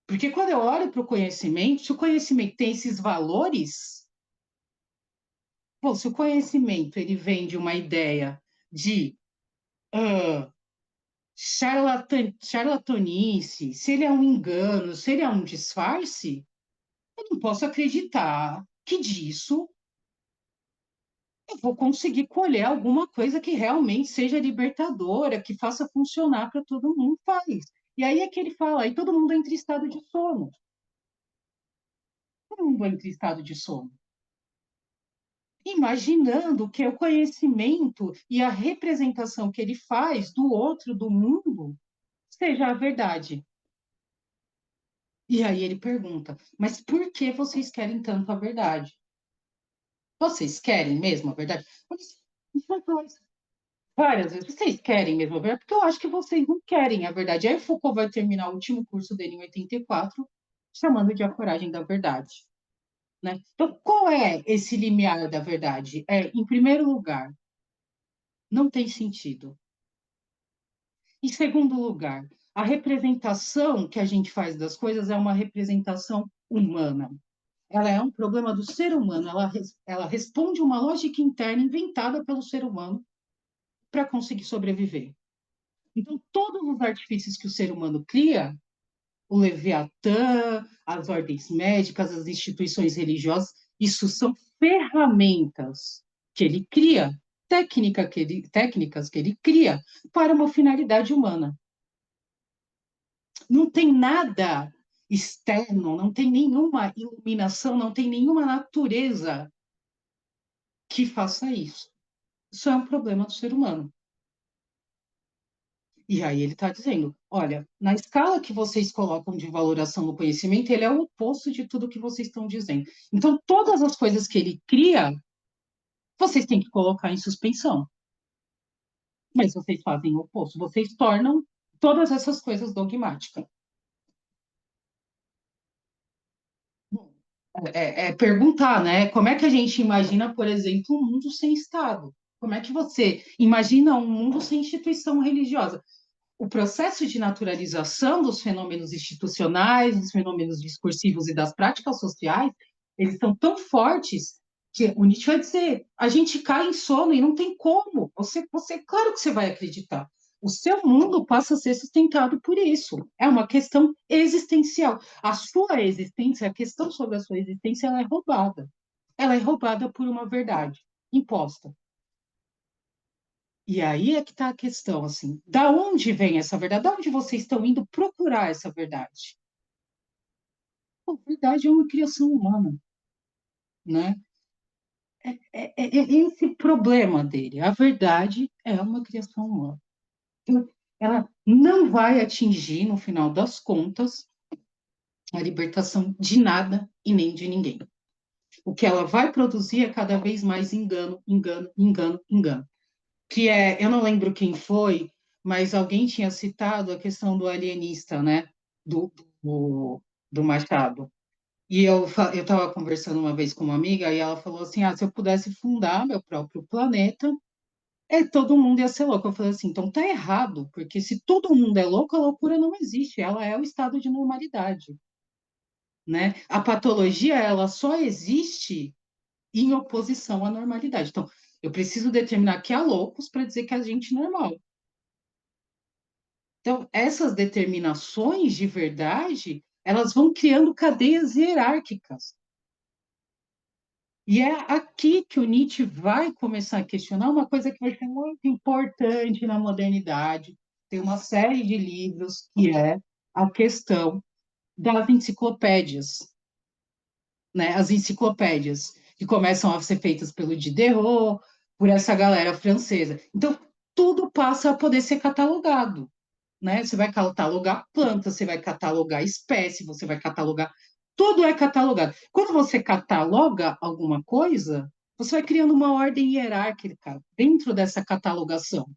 Porque quando eu olho para o conhecimento, se o conhecimento tem esses valores, bom, se o conhecimento ele vem de uma ideia de uh, charlatanice, se ele é um engano, se ele é um disfarce, eu não posso acreditar que disso eu vou conseguir colher alguma coisa que realmente seja libertadora, que faça funcionar para todo mundo, faz. E aí é que ele fala, aí todo mundo entra em estado de sono. Todo mundo entra em estado de sono. Imaginando que o conhecimento e a representação que ele faz do outro, do mundo, seja a verdade. E aí ele pergunta, mas por que vocês querem tanto a verdade? Vocês querem mesmo a verdade? Isso vai falar isso várias vezes. Vocês querem mesmo a verdade? Porque eu acho que vocês não querem a verdade. Aí Foucault vai terminar o último curso dele em 84, chamando de A Coragem da Verdade. Né? Então, qual é esse limiar da verdade? Em primeiro lugar, não tem sentido. Em segundo lugar, a representação que a gente faz das coisas é uma representação humana. Ela é um problema do ser humano, ela responde uma lógica interna inventada pelo ser humano para conseguir sobreviver. Então, todos os artifícios que o ser humano cria, o Leviatã, as ordens médicas, as instituições religiosas, isso são ferramentas que ele cria, técnicas que ele cria para uma finalidade humana. Não tem nada externo, não tem nenhuma iluminação, não tem nenhuma natureza que faça isso. Isso é um problema do ser humano. E aí ele está dizendo, olha, na escala que vocês colocam de valoração no conhecimento, ele é o oposto de tudo que vocês estão dizendo. Então, todas as coisas que ele cria, vocês têm que colocar em suspensão. Mas vocês fazem o oposto, vocês tornam todas essas coisas dogmáticas. Perguntar, né? Como é que a gente imagina, por exemplo, um mundo sem Estado? Como é que você imagina um mundo sem instituição religiosa? O processo de naturalização dos fenômenos institucionais, dos fenômenos discursivos e das práticas sociais, eles são tão fortes que o Nietzsche vai dizer, a gente cai em sono e não tem como. Claro que você vai acreditar. O seu mundo passa a ser sustentado por isso. É uma questão existencial. A sua existência, a questão sobre a sua existência, ela é roubada. Ela é roubada por uma verdade imposta. E aí é que está a questão, assim, da onde vem essa verdade? Da onde vocês estão indo procurar essa verdade? A verdade é uma criação humana, né? É esse problema dele. A verdade é uma criação humana. Então, ela não vai atingir, no final das contas, a libertação de nada e nem de ninguém. O que ela vai produzir é cada vez mais engano, engano, engano, engano. Que é, eu não lembro quem foi, mas alguém tinha citado a questão do alienista, né? Do, do, do Machado. E eu estava conversando uma vez com uma amiga e ela falou assim: se eu pudesse fundar meu próprio planeta, todo mundo ia ser louco. Eu falei assim: então tá errado, porque se todo mundo é louco, a loucura não existe, ela é o estado de normalidade, né? A patologia, ela só existe em oposição à normalidade. Então, eu preciso determinar que há loucos para dizer que a gente é normal. Então, essas determinações de verdade, elas vão criando cadeias hierárquicas. E é aqui que o Nietzsche vai começar a questionar uma coisa que vai ser muito importante na modernidade. Tem uma série de livros que é a questão das enciclopédias, né? As enciclopédias que começam a ser feitas pelo Diderot, por essa galera francesa. Então, tudo passa a poder ser catalogado, né? Você vai catalogar planta, você vai catalogar espécie, você vai catalogar. Tudo é catalogado. Quando você cataloga alguma coisa, você vai criando uma ordem hierárquica dentro dessa catalogação.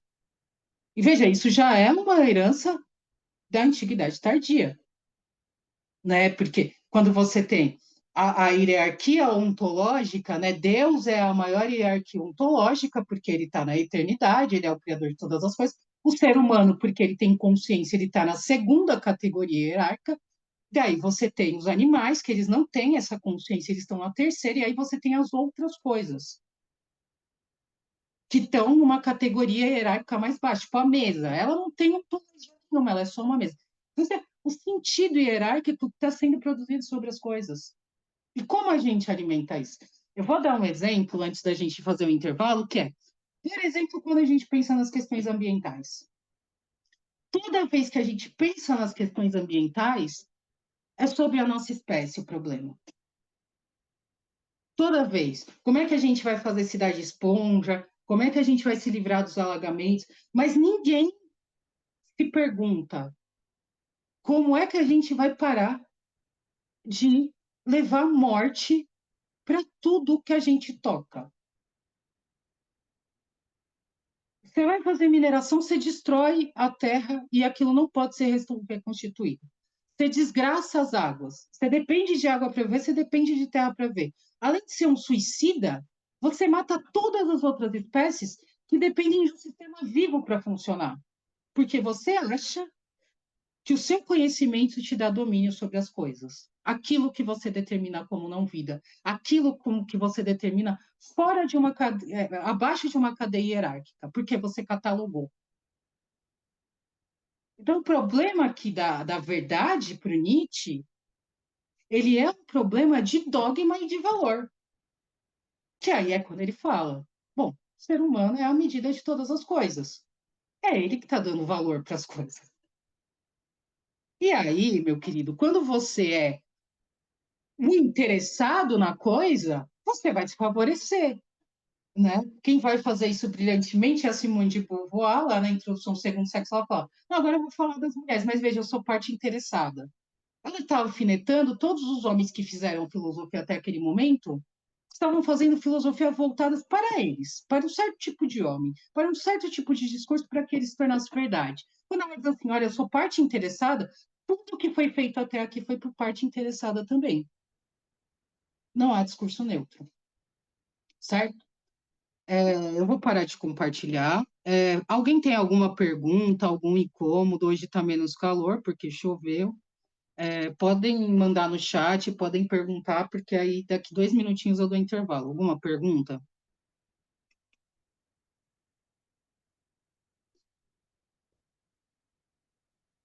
E veja, isso já é uma herança da antiguidade tardia, né? Porque quando você tem a hierarquia ontológica, né? Deus é a maior hierarquia ontológica, porque ele está na eternidade, ele é o criador de todas as coisas. O ser humano, porque ele tem consciência, ele está na segunda categoria hierárquica. Daí você tem os animais, que eles não têm essa consciência, eles estão na terceira, e aí você tem as outras coisas, que estão numa categoria hierárquica mais baixa, tipo a mesa. Ela não tem um nenhuma, ela é só uma mesa. Então, o sentido hierárquico está sendo produzido sobre as coisas. E como a gente alimenta isso? Eu vou dar um exemplo antes da gente fazer o intervalo, que é, por exemplo, quando a gente pensa nas questões ambientais. Toda vez que a gente pensa nas questões ambientais, é sobre a nossa espécie o problema. Toda vez. Como é que a gente vai fazer cidade esponja? Como é que a gente vai se livrar dos alagamentos? Mas ninguém se pergunta como é que a gente vai parar de levar morte para tudo que a gente toca. Você vai fazer mineração, você destrói a terra e aquilo não pode ser reconstituído. Você desgraça as águas. Você depende de água para ver, você depende de terra para ver. Além de ser um suicida, você mata todas as outras espécies que dependem de um sistema vivo para funcionar. Porque você acha que o seu conhecimento te dá domínio sobre as coisas. Aquilo que você determina como não vida, aquilo como que você determina fora de uma abaixo de uma cadeia hierárquica, porque você catalogou. Então, o problema aqui da verdade para o Nietzsche, ele é um problema de dogma e de valor. Que aí é quando ele fala: bom, o ser humano é a medida de todas as coisas. É ele que está dando valor para as coisas. E aí, meu querido, quando você é o interessado na coisa, você vai se favorecer, né? Quem vai fazer isso brilhantemente é a Simone de Beauvoir, lá na introdução ao segundo sexo, ela fala, não, agora eu vou falar das mulheres, mas veja, eu sou parte interessada. Ela está alfinetando todos os homens que fizeram filosofia até aquele momento, estavam fazendo filosofia voltadas para eles, para um certo tipo de homem, para um certo tipo de discurso, para que eles se tornassem verdade. Quando ela diz assim, olha, eu sou parte interessada, tudo que foi feito até aqui foi por parte interessada também. Não há discurso neutro, certo? Eu vou parar de compartilhar. Alguém tem alguma pergunta, algum incômodo? Hoje está menos calor, porque choveu. Podem mandar no chat, podem perguntar, porque aí daqui 2 minutinhos eu dou intervalo. Alguma pergunta?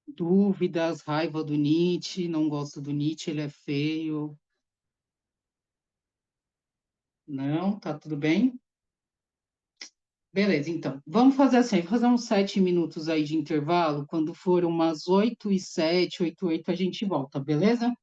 Dúvidas, raiva do Nietzsche, não gosto do Nietzsche, ele é feio. Não, tá tudo bem? Beleza, então. Vamos fazer assim, vamos fazer uns 7 minutos aí de intervalo. Quando for umas 8h07, 8h08, a gente volta, beleza?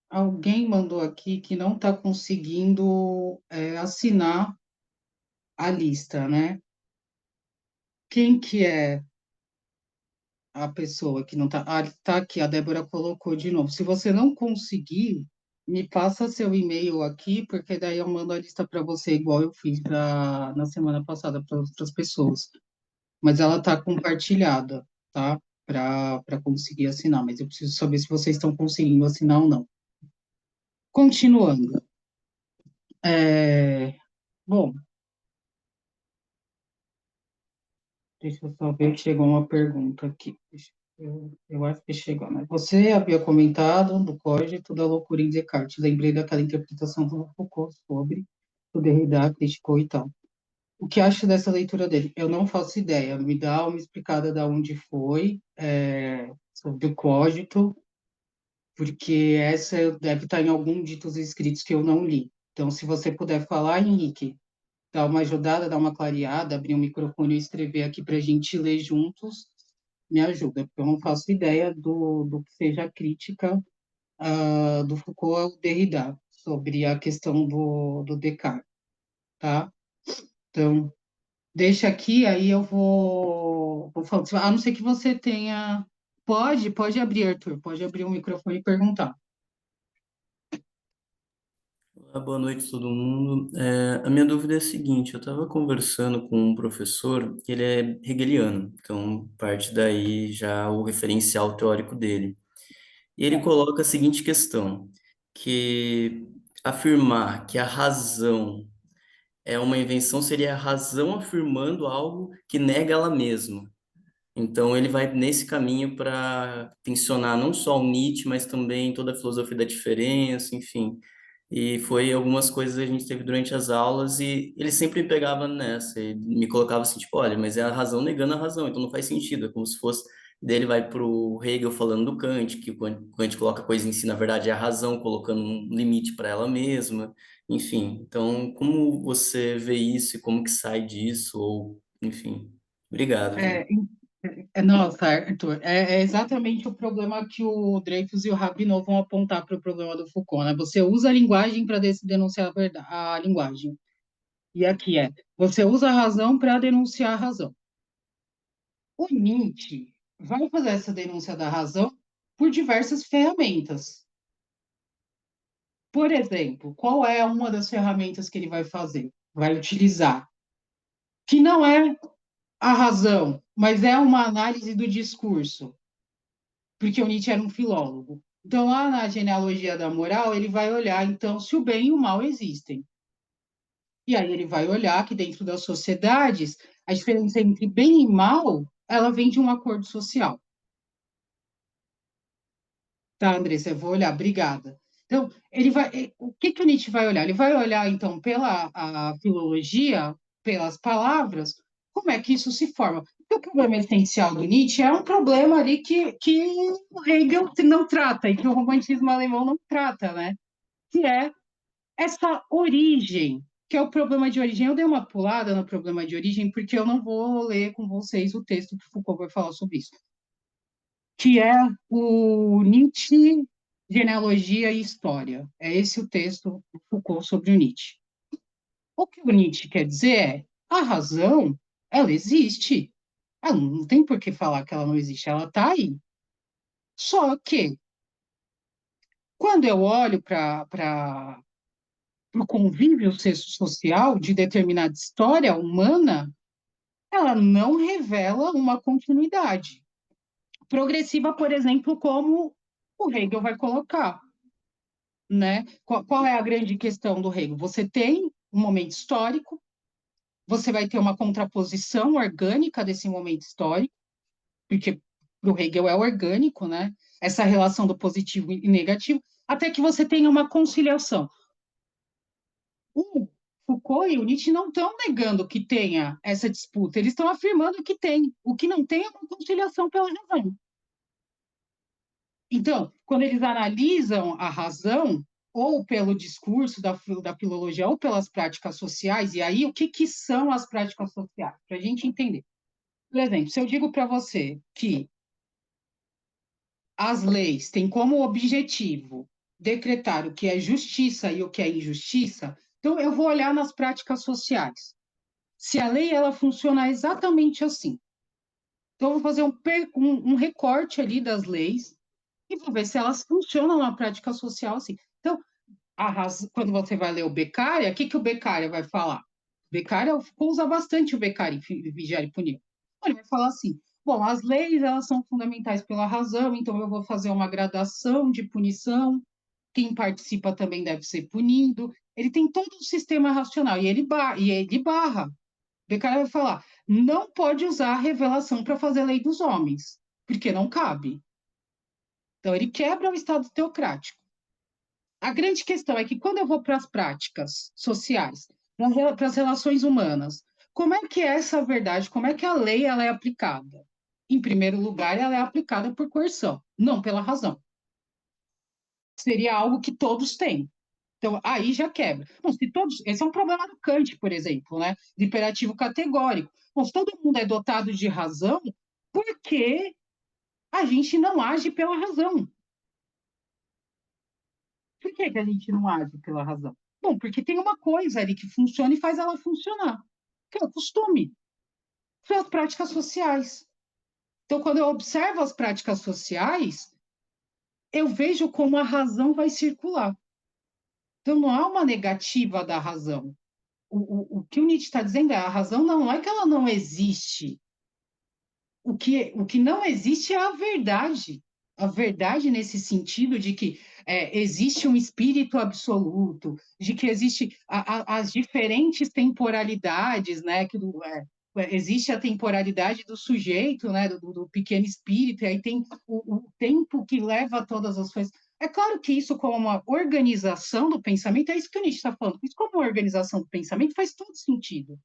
Alguém mandou aqui que não está conseguindo assinar a lista, né? Quem que é a pessoa que não está? Ah, está aqui, a Débora colocou de novo. Se você não conseguir, me passa seu e-mail aqui, porque daí eu mando a lista para você, igual eu fiz na semana passada para outras pessoas. Mas ela está compartilhada, tá? Para conseguir assinar, mas eu preciso saber se vocês estão conseguindo assinar ou não. Continuando. Bom, deixa eu só ver que chegou uma pergunta aqui. Eu acho que chegou, né? Você havia comentado do Cogito da loucura em Descartes. Lembrei daquela interpretação do Foucault sobre o Derrida, criticou e tal. O que acha dessa leitura dele? Eu não faço ideia. Me dá uma explicada de onde foi, sobre o Cogito, porque essa deve estar em algum ditos escritos que eu não li. Então, se você puder falar, Henrique, dar uma ajudada, dar uma clareada, abrir um microfone e escrever aqui para a gente ler juntos, me ajuda, porque eu não faço ideia do que seja a crítica do Foucault ao Derrida sobre a questão do Descartes, tá? Então, deixa aqui, aí eu vou falar, a não ser que você tenha... Pode abrir, Arthur, pode abrir o microfone e perguntar.
Olá, boa noite, todo mundo. A minha dúvida é a seguinte: eu estava conversando com um professor que ele é hegeliano, então parte daí já o referencial teórico dele. E ele coloca a seguinte questão, que afirmar que a razão é uma invenção seria a razão afirmando algo que nega ela mesma. Então, ele vai nesse caminho para tensionar não só o Nietzsche, mas também toda a filosofia da diferença, enfim. E foi algumas coisas que a gente teve durante as aulas e ele sempre me pegava nessa. Ele me colocava assim, tipo, olha, mas é a razão negando a razão, então não faz sentido. É como se fosse. Daí ele vai para o Hegel falando do Kant, que o Kant coloca a coisa em si, na verdade, é a razão, colocando um limite para ela mesma. Enfim, então, como você vê isso e como que sai disso? Ou, enfim. Obrigado, viu?
É, Nossa, Arthur, é exatamente o problema que o Dreyfus e o Rabinot vão apontar para o problema do Foucault, né? Você usa a linguagem para denunciar a verdade, a linguagem. E aqui você usa a razão para denunciar a razão. O Nietzsche vai fazer essa denúncia da razão por diversas ferramentas. Por exemplo, qual é uma das ferramentas que ele vai fazer? Vai utilizar? Que não é a razão, mas é uma análise do discurso, porque o Nietzsche era um filólogo. Então, lá na genealogia da moral, ele vai olhar, então, se o bem e o mal existem. E aí ele vai olhar que dentro das sociedades, a diferença entre bem e mal, ela vem de um acordo social. Tá, Andressa, eu vou olhar, obrigada. Então, o que que o Nietzsche vai olhar? Ele vai olhar, então, pela a filologia, pelas palavras, como é que isso se forma. Porque o problema essencial do Nietzsche é um problema ali que o Hegel não trata, e que o romantismo alemão não trata, né? Que é essa origem, que é o problema de origem. Eu dei uma pulada no problema de origem, porque eu não vou ler com vocês o texto que Foucault vai falar sobre isso, que é o Nietzsche, Genealogia e História. É esse o texto do Foucault sobre o Nietzsche. O que o Nietzsche quer dizer é, a razão, ela existe. Ela não tem por que falar que ela não existe, ela está aí. Só que, quando eu olho para o convívio social de determinada história humana, ela não revela uma continuidade progressiva, por exemplo, como o Hegel vai colocar, né? Qual é a grande questão do Hegel? Você tem um momento histórico, você vai ter uma contraposição orgânica desse momento histórico, porque para o Hegel é orgânico, né? Essa relação do positivo e negativo, até que você tenha uma conciliação. O Foucault e o Nietzsche não estão negando que tenha essa disputa, eles estão afirmando que tem. O que não tem é uma conciliação pela razão. Então, quando eles analisam a razão, ou pelo discurso da filologia, ou pelas práticas sociais, e aí o que são as práticas sociais? Para a gente entender. Por exemplo, se eu digo para você que as leis têm como objetivo decretar o que é justiça e o que é injustiça, então eu vou olhar nas práticas sociais. Se a lei ela funciona exatamente assim. Então, eu vou fazer um recorte ali das leis e vou ver se elas funcionam na prática social assim. Então, quando você vai ler o Beccaria, o que o Beccaria vai falar? O Beccaria usa bastante o Beccaria em Vigiar e Punir. Ele vai falar assim, bom, as leis elas são fundamentais pela razão, então eu vou fazer uma gradação de punição, quem participa também deve ser punido. Ele tem todo o sistema racional e ele barra. O Beccaria vai falar, não pode usar a revelação para fazer a lei dos homens, porque não cabe. Então, ele quebra o Estado teocrático. A grande questão é que quando eu vou para as práticas sociais, para as relações humanas, como é que é essa verdade, como é que a lei ela é aplicada? Em primeiro lugar, ela é aplicada por coerção, não pela razão. Seria algo que todos têm. Então, aí já quebra. Bom, se todos, esse é um problema do Kant, por exemplo, né? Do imperativo categórico. Bom, se todo mundo é dotado de razão, por que a gente não age pela razão? Por que a gente não age pela razão? Bom, porque tem uma coisa ali que funciona e faz ela funcionar, que é o costume, são as práticas sociais. Então, quando eu observo as práticas sociais, eu vejo como a razão vai circular. Então, não há uma negativa da razão. O que o Nietzsche está dizendo é a razão não é que ela não existe. O que não existe é a verdade. A verdade nesse sentido de que existe um espírito absoluto, de que existe as diferentes temporalidades, né? Existe a temporalidade do sujeito, né? Do pequeno espírito, e aí tem o tempo que leva todas as coisas. É claro que isso, como uma organização do pensamento, é isso que o Nietzsche está falando. Isso, como uma organização do pensamento, faz todo sentido.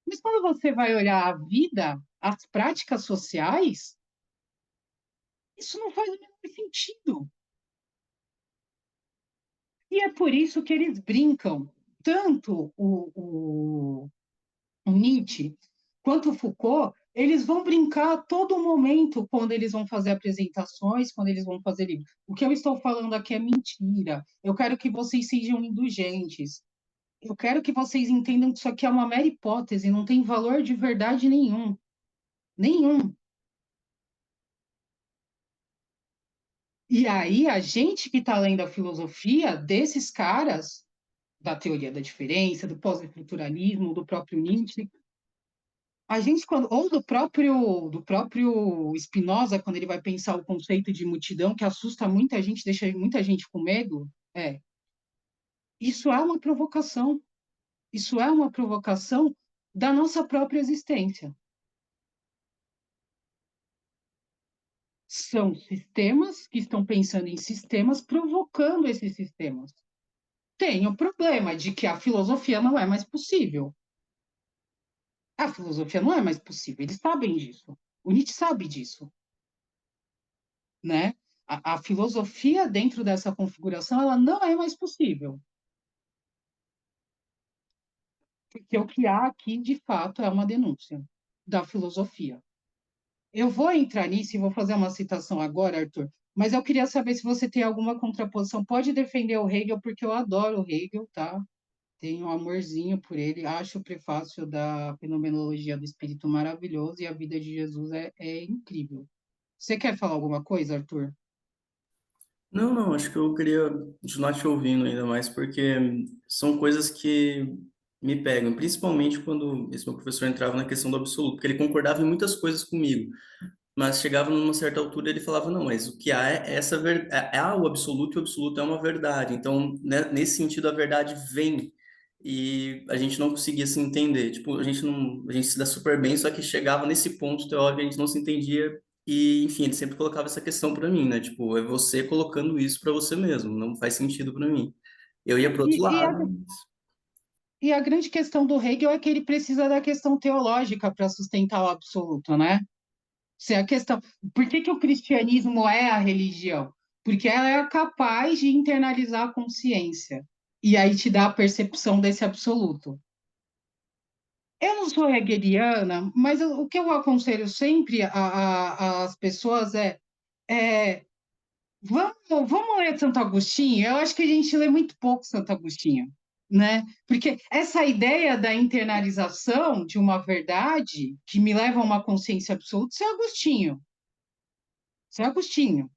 Mas quando você vai olhar a vida, as práticas sociais, isso não faz o menor sentido. E é por isso que eles brincam, tanto o Nietzsche quanto o Foucault, eles vão brincar a todo momento quando eles vão fazer apresentações, quando eles vão fazer livros. O que eu estou falando aqui é mentira. Eu quero que vocês sejam indulgentes. Eu quero que vocês entendam que isso aqui é uma mera hipótese, não tem valor de verdade nenhum. Nenhum. E aí, a gente que está lendo a filosofia desses caras, da teoria da diferença, do pós-estruturalismo, do próprio Nietzsche, a gente, ou do próprio Spinoza, quando ele vai pensar o conceito de multidão, que assusta muita gente, deixa muita gente com medo, isso é uma provocação. Isso é uma provocação da nossa própria existência. São sistemas que estão pensando em sistemas, provocando esses sistemas. Tem o problema de que a filosofia não é mais possível. A filosofia não é mais possível, eles sabem disso. O Nietzsche sabe disso, né? A filosofia dentro dessa configuração, ela não é mais possível. Porque o que há aqui, de fato, é uma denúncia da filosofia. Eu vou entrar nisso e vou fazer uma citação agora, Arthur, mas eu queria saber se você tem alguma contraposição. Pode defender o Hegel, porque eu adoro o Hegel, tá? Tenho um amorzinho por ele, acho o prefácio da Fenomenologia do Espírito maravilhoso e a vida de Jesus é incrível. Você quer falar alguma coisa, Arthur?
Não, não, acho que eu queria continuar te ouvindo ainda mais, porque são coisas que me pegam, principalmente quando esse meu professor entrava na questão do absoluto, porque ele concordava em muitas coisas comigo, mas chegava numa certa altura ele falava, não, mas o que há é essa verdade, há o absoluto e o absoluto é uma verdade, então, né, nesse sentido, a verdade vem, e a gente não conseguia se entender, tipo, a gente se dá super bem, só que chegava nesse ponto teórico, a gente não se entendia. E, enfim, ele sempre colocava essa questão para mim, né? Tipo, é você colocando isso para você mesmo, não faz sentido para mim. Eu ia para outro
E, e, a,
lado.
e a grande questão do Hegel é que ele precisa da questão teológica para sustentar o absoluto, né? Se a questão, por que o cristianismo é a religião? Porque ela é capaz de internalizar a consciência e aí te dá a percepção desse absoluto. Eu não sou hegeliana, mas o que eu aconselho sempre às pessoas é É, vamos ler Santo Agostinho? Eu acho que a gente lê muito pouco Santo Agostinho, né? Porque essa ideia da internalização de uma verdade que me leva a uma consciência absoluta, isso é Agostinho. Isso é Agostinho.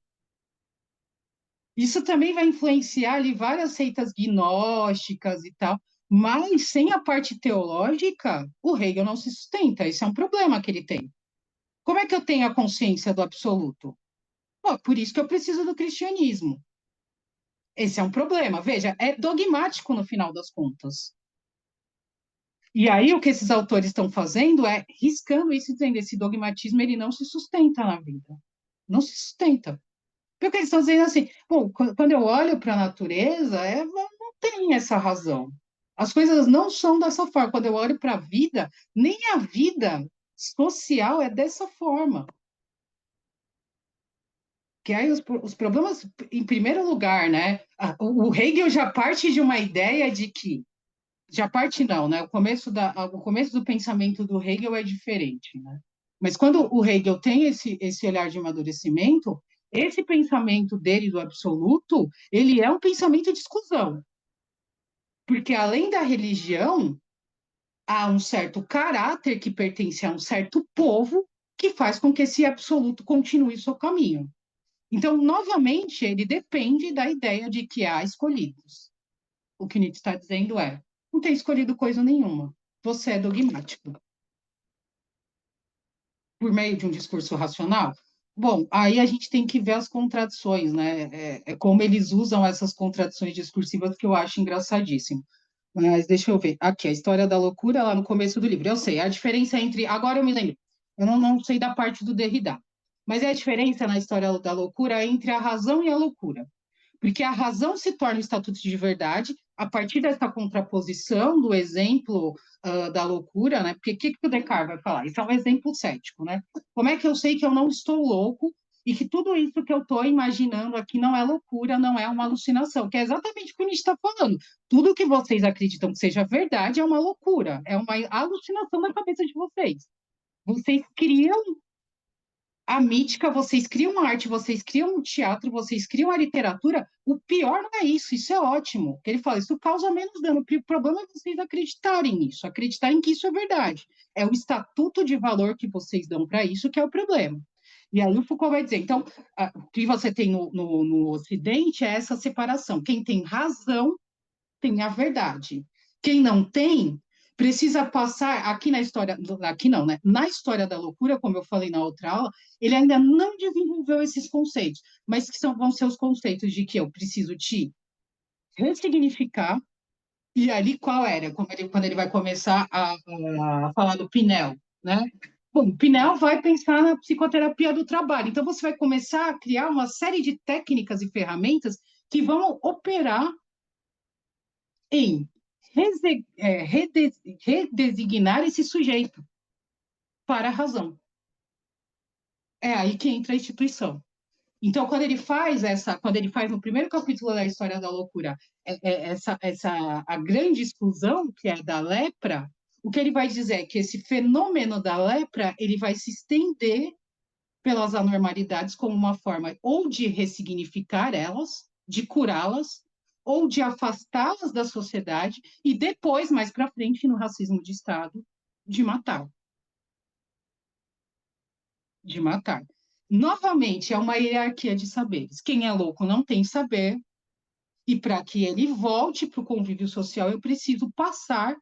Isso também vai influenciar ali várias seitas gnósticas e tal, mas sem a parte teológica, o Hegel não se sustenta. Esse é um problema que ele tem. Como é que eu tenho a consciência do absoluto? Pô, por isso que eu preciso do cristianismo. Esse é um problema. Veja, é dogmático no final das contas. E aí o que esses autores estão fazendo é riscando isso, dizendo esse dogmatismo ele não se sustenta na vida. Não se sustenta. Porque eles estão dizendo assim, pô, quando eu olho para a natureza, não tem essa razão. As coisas não são dessa forma. Quando eu olho para a vida, nem a vida social é dessa forma. Que aí os problemas, em primeiro lugar, né? O Hegel já parte de uma ideia de que, já parte não, né? O começo do pensamento do Hegel é diferente, né? Mas quando o Hegel tem esse olhar de amadurecimento, esse pensamento dele do absoluto, ele é um pensamento de exclusão. Porque além da religião, há um certo caráter que pertence a um certo povo que faz com que esse absoluto continue seu caminho. Então, novamente, ele depende da ideia de que há escolhidos. O que Nietzsche está dizendo é: não tem escolhido coisa nenhuma. Você é dogmático. Por meio de um discurso racional? Bom, aí a gente tem que ver as contradições, né? É como eles usam essas contradições discursivas que eu acho engraçadíssimo. Mas deixa eu ver. Aqui, a história da loucura, lá no começo do livro. Eu sei, a diferença entre. Agora eu me lembro. Eu não sei da parte do Derrida. Mas é a diferença na história da loucura entre a razão e a loucura. Porque a razão se torna o estatuto de verdade a partir dessa contraposição do exemplo da loucura, né? Porque o que o Descartes vai falar? Isso é um exemplo cético, né? Como é que eu sei que eu não estou louco e que tudo isso que eu estou imaginando aqui não é loucura, não é uma alucinação? Que é exatamente o que a gente está falando. Tudo que vocês acreditam que seja verdade é uma loucura, é uma alucinação da cabeça de vocês. Vocês criam a mítica, vocês criam arte, vocês criam o teatro, vocês criam a literatura. O pior não é isso é ótimo. Ele fala, isso causa menos dano. O problema é vocês acreditarem nisso, acreditarem que isso é verdade. É o estatuto de valor que vocês dão para isso que é o problema. E aí o Foucault vai dizer, então, o que você tem no Ocidente é essa separação. Quem tem razão tem a verdade. Quem não tem, precisa passar aqui na história, aqui não, né? Na história da loucura, como eu falei na outra aula, ele ainda não desenvolveu esses conceitos, mas que vão ser os conceitos de que eu preciso te ressignificar, e ali qual era? Quando ele vai começar a falar do Pinel, né? Bom, o Pinel vai pensar na psicoterapia do trabalho. Então, você vai começar a criar uma série de técnicas e ferramentas que vão operar em redesignar esse sujeito para a razão. É aí que entra a instituição. Então, quando ele faz no primeiro capítulo da História da Loucura, a grande exclusão, que é da lepra, o que ele vai dizer é que esse fenômeno da lepra, ele vai se estender pelas anormalidades como uma forma ou de ressignificar elas, de curá-las, ou de afastá-las da sociedade e depois, mais para frente, no racismo de Estado, de matar. De matar. Novamente, é uma hierarquia de saberes. Quem é louco não tem saber, e para que ele volte para o convívio social, eu preciso passar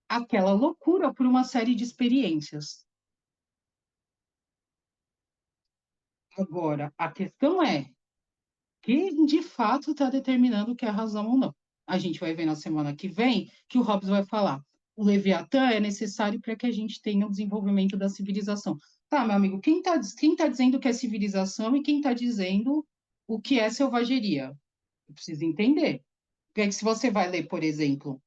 aquela loucura por uma série de experiências. Agora, a questão é, quem de fato está determinando o que é razão ou não. A gente vai ver na semana que vem que o Hobbes vai falar: o Leviatã é necessário para que a gente tenha o desenvolvimento da civilização. Tá, meu amigo, quem tá dizendo o que é civilização e quem está dizendo o que é selvageria? Eu preciso entender. Porque se você vai ler, por exemplo,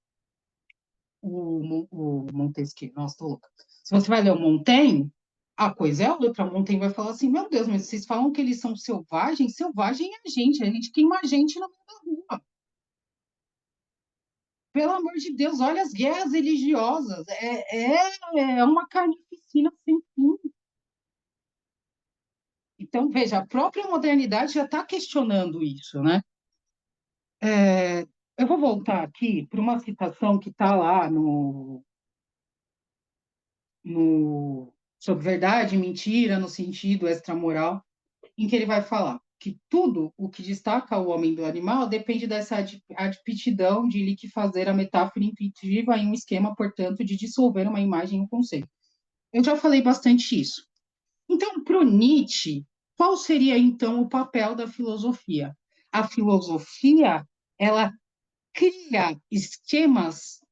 o Montesquieu, nossa, tô louca. Se você vai ler o Montaigne, a coisa é outra. O Montaigne vai falar assim: meu Deus, mas vocês falam que eles são selvagens? Selvagem é a gente queima a gente no meio da rua. Pelo amor de Deus, olha as guerras religiosas. É uma carnificina sem fim. Então, veja, a própria modernidade já está questionando isso, né? Eu vou voltar aqui para uma citação que está lá no sobre verdade e mentira, no sentido extramoral, em que ele vai falar que tudo o que destaca o homem do animal depende dessa aptidão de lhe fazer a metáfora intuitiva em um esquema, portanto, de dissolver uma imagem em um conceito. Eu já falei bastante isso. Então, para o Nietzsche, qual seria então o papel da filosofia? A filosofia, ela cria esquemas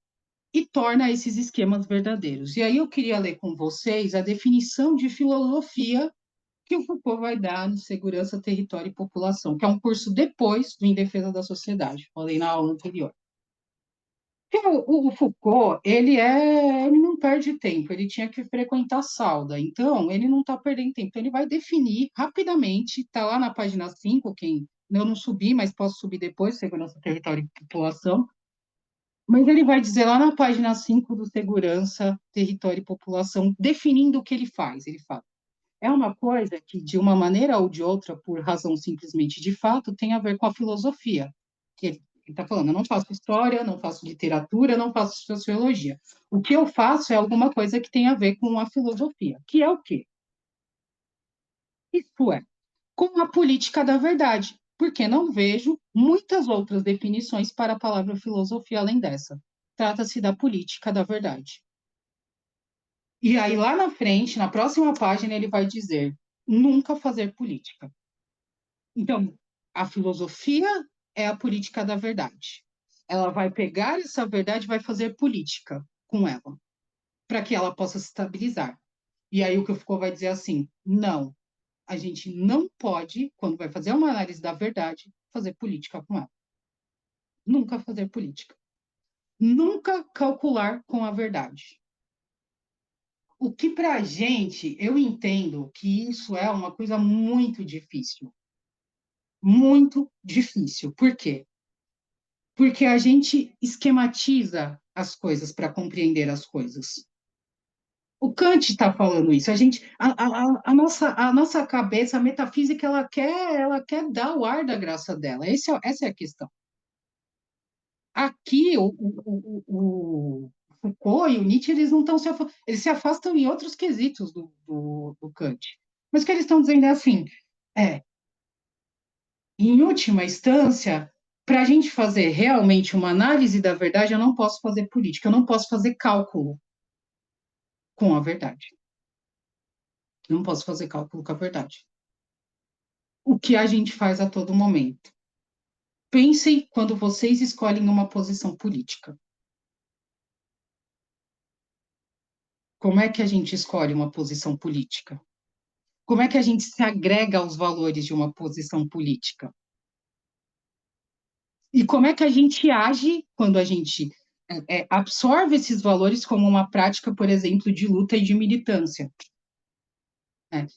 e torna esses esquemas verdadeiros. E aí eu queria ler com vocês a definição de filosofia que o Foucault vai dar no Segurança, Território e População, que é um curso depois do Em Defesa da Sociedade, falei na aula anterior. O Foucault, ele não perde tempo, ele tinha que frequentar a Sauda, então ele não está perdendo tempo, então ele vai definir rapidamente, está lá na página 5, quem eu não subi, mas posso subir depois, Segurança, Território e População, mas ele vai dizer lá na página 5 do Segurança, Território e População, definindo o que ele faz. Ele fala, é uma coisa que, de uma maneira ou de outra, por razão simplesmente de fato, tem a ver com a filosofia. Que ele está falando, eu não faço história, não faço literatura, não faço sociologia. O que eu faço é alguma coisa que tem a ver com a filosofia, que é o quê? Isto é, com a política da verdade, porque não vejo muitas outras definições para a palavra filosofia além dessa. Trata-se da política da verdade. E aí, lá na frente, na próxima página, ele vai dizer: nunca fazer política. Então, a filosofia é a política da verdade. Ela vai pegar essa verdade e vai fazer política com ela, para que ela possa se estabilizar. E aí o que o Foucault vai dizer assim: não, a gente não pode, quando vai fazer uma análise da verdade, fazer política com ela. Nunca fazer política. Nunca calcular com a verdade. O que para a gente, eu entendo que isso é uma coisa muito difícil. Muito difícil. Por quê? Porque a gente esquematiza as coisas para compreender as coisas. O Kant está falando isso. A nossa cabeça, a metafísica, ela quer dar o ar da graça dela. Essa é a questão. Aqui, o Foucault e o Nietzsche, eles não estão eles se afastam em outros quesitos do Kant. Mas o que eles estão dizendo é assim, é, em última instância, para a gente fazer realmente uma análise da verdade, eu não posso fazer política, eu não posso fazer cálculo com a verdade. Eu não posso fazer cálculo com a verdade. O que a gente faz a todo momento. Pensem quando vocês escolhem uma posição política. Como é que a gente escolhe uma posição política? Como é que a gente se agrega aos valores de uma posição política? E como é que a gente age quando a gente absorve esses valores como uma prática, por exemplo, de luta e de militância?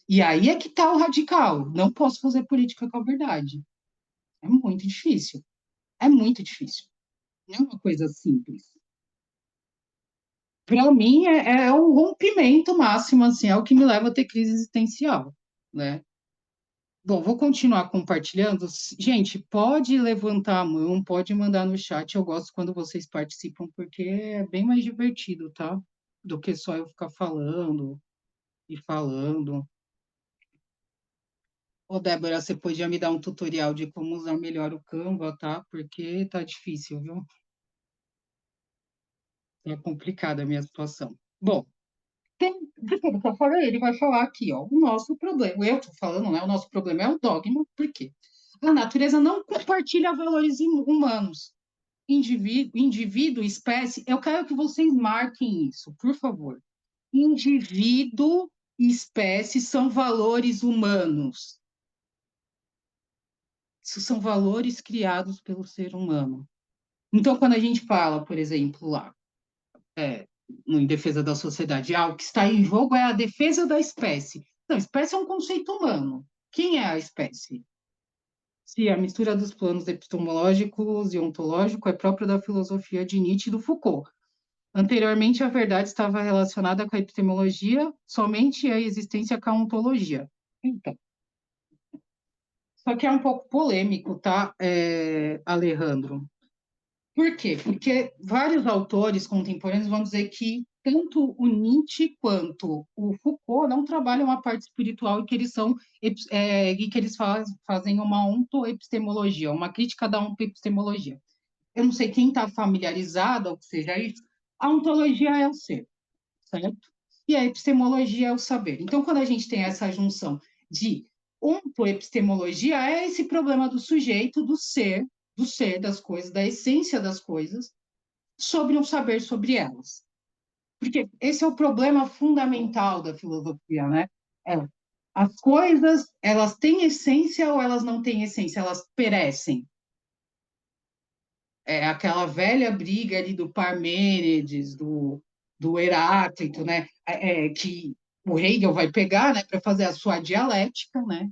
E aí é que está o radical. Não posso fazer política com a verdade. É muito difícil. É muito difícil. Não é uma coisa simples. Para mim, é um rompimento máximo, assim, é o que me leva a ter crise existencial, né? Bom, vou continuar compartilhando. Gente, pode levantar a mão, pode mandar no chat. Eu gosto quando vocês participam, porque é bem mais divertido, tá? Do que só eu ficar falando e falando. Ô, Débora, você podia me dar um tutorial de como usar melhor o Canva, tá? Porque tá difícil, viu? Tá complicada a minha situação. Bom, de tudo que eu falei, ele vai falar aqui, ó, o nosso problema. Eu tô falando, né? O nosso problema é o dogma, por quê? A natureza não compartilha valores humanos. Indivíduo, espécie, eu quero que vocês marquem isso, por favor. Indivíduo e espécie são valores humanos. Isso são valores criados pelo ser humano. Então, quando a gente fala, por exemplo, lá, em defesa da sociedade, o que está em jogo é a defesa da espécie. Não, espécie é um conceito humano. Quem é a espécie? Se a mistura dos planos epistemológicos e ontológico é própria da filosofia de Nietzsche e do Foucault. Anteriormente, a verdade estava relacionada com a epistemologia, somente a existência com a ontologia. Então, Só que é um pouco polêmico, tá, Alejandro? Por quê? Porque vários autores contemporâneos vão dizer que tanto o Nietzsche quanto o Foucault não trabalham a parte espiritual e que eles são e que eles fazem uma ontoepistemologia, uma crítica da ontoepistemologia. Eu não sei quem está familiarizado, ou que seja isso, a ontologia é o ser, certo? E a epistemologia é o saber. Então, quando a gente tem essa junção de ontoepistemologia, é esse problema do sujeito, do ser das coisas, da essência das coisas, sobre um saber sobre elas. Porque esse é o problema fundamental da filosofia, né? É, as coisas, elas têm essência ou elas não têm essência? Elas perecem. É aquela velha briga ali do Parmênides, do Heráclito, né? Que o Hegel vai pegar, né, para fazer a sua dialética, né?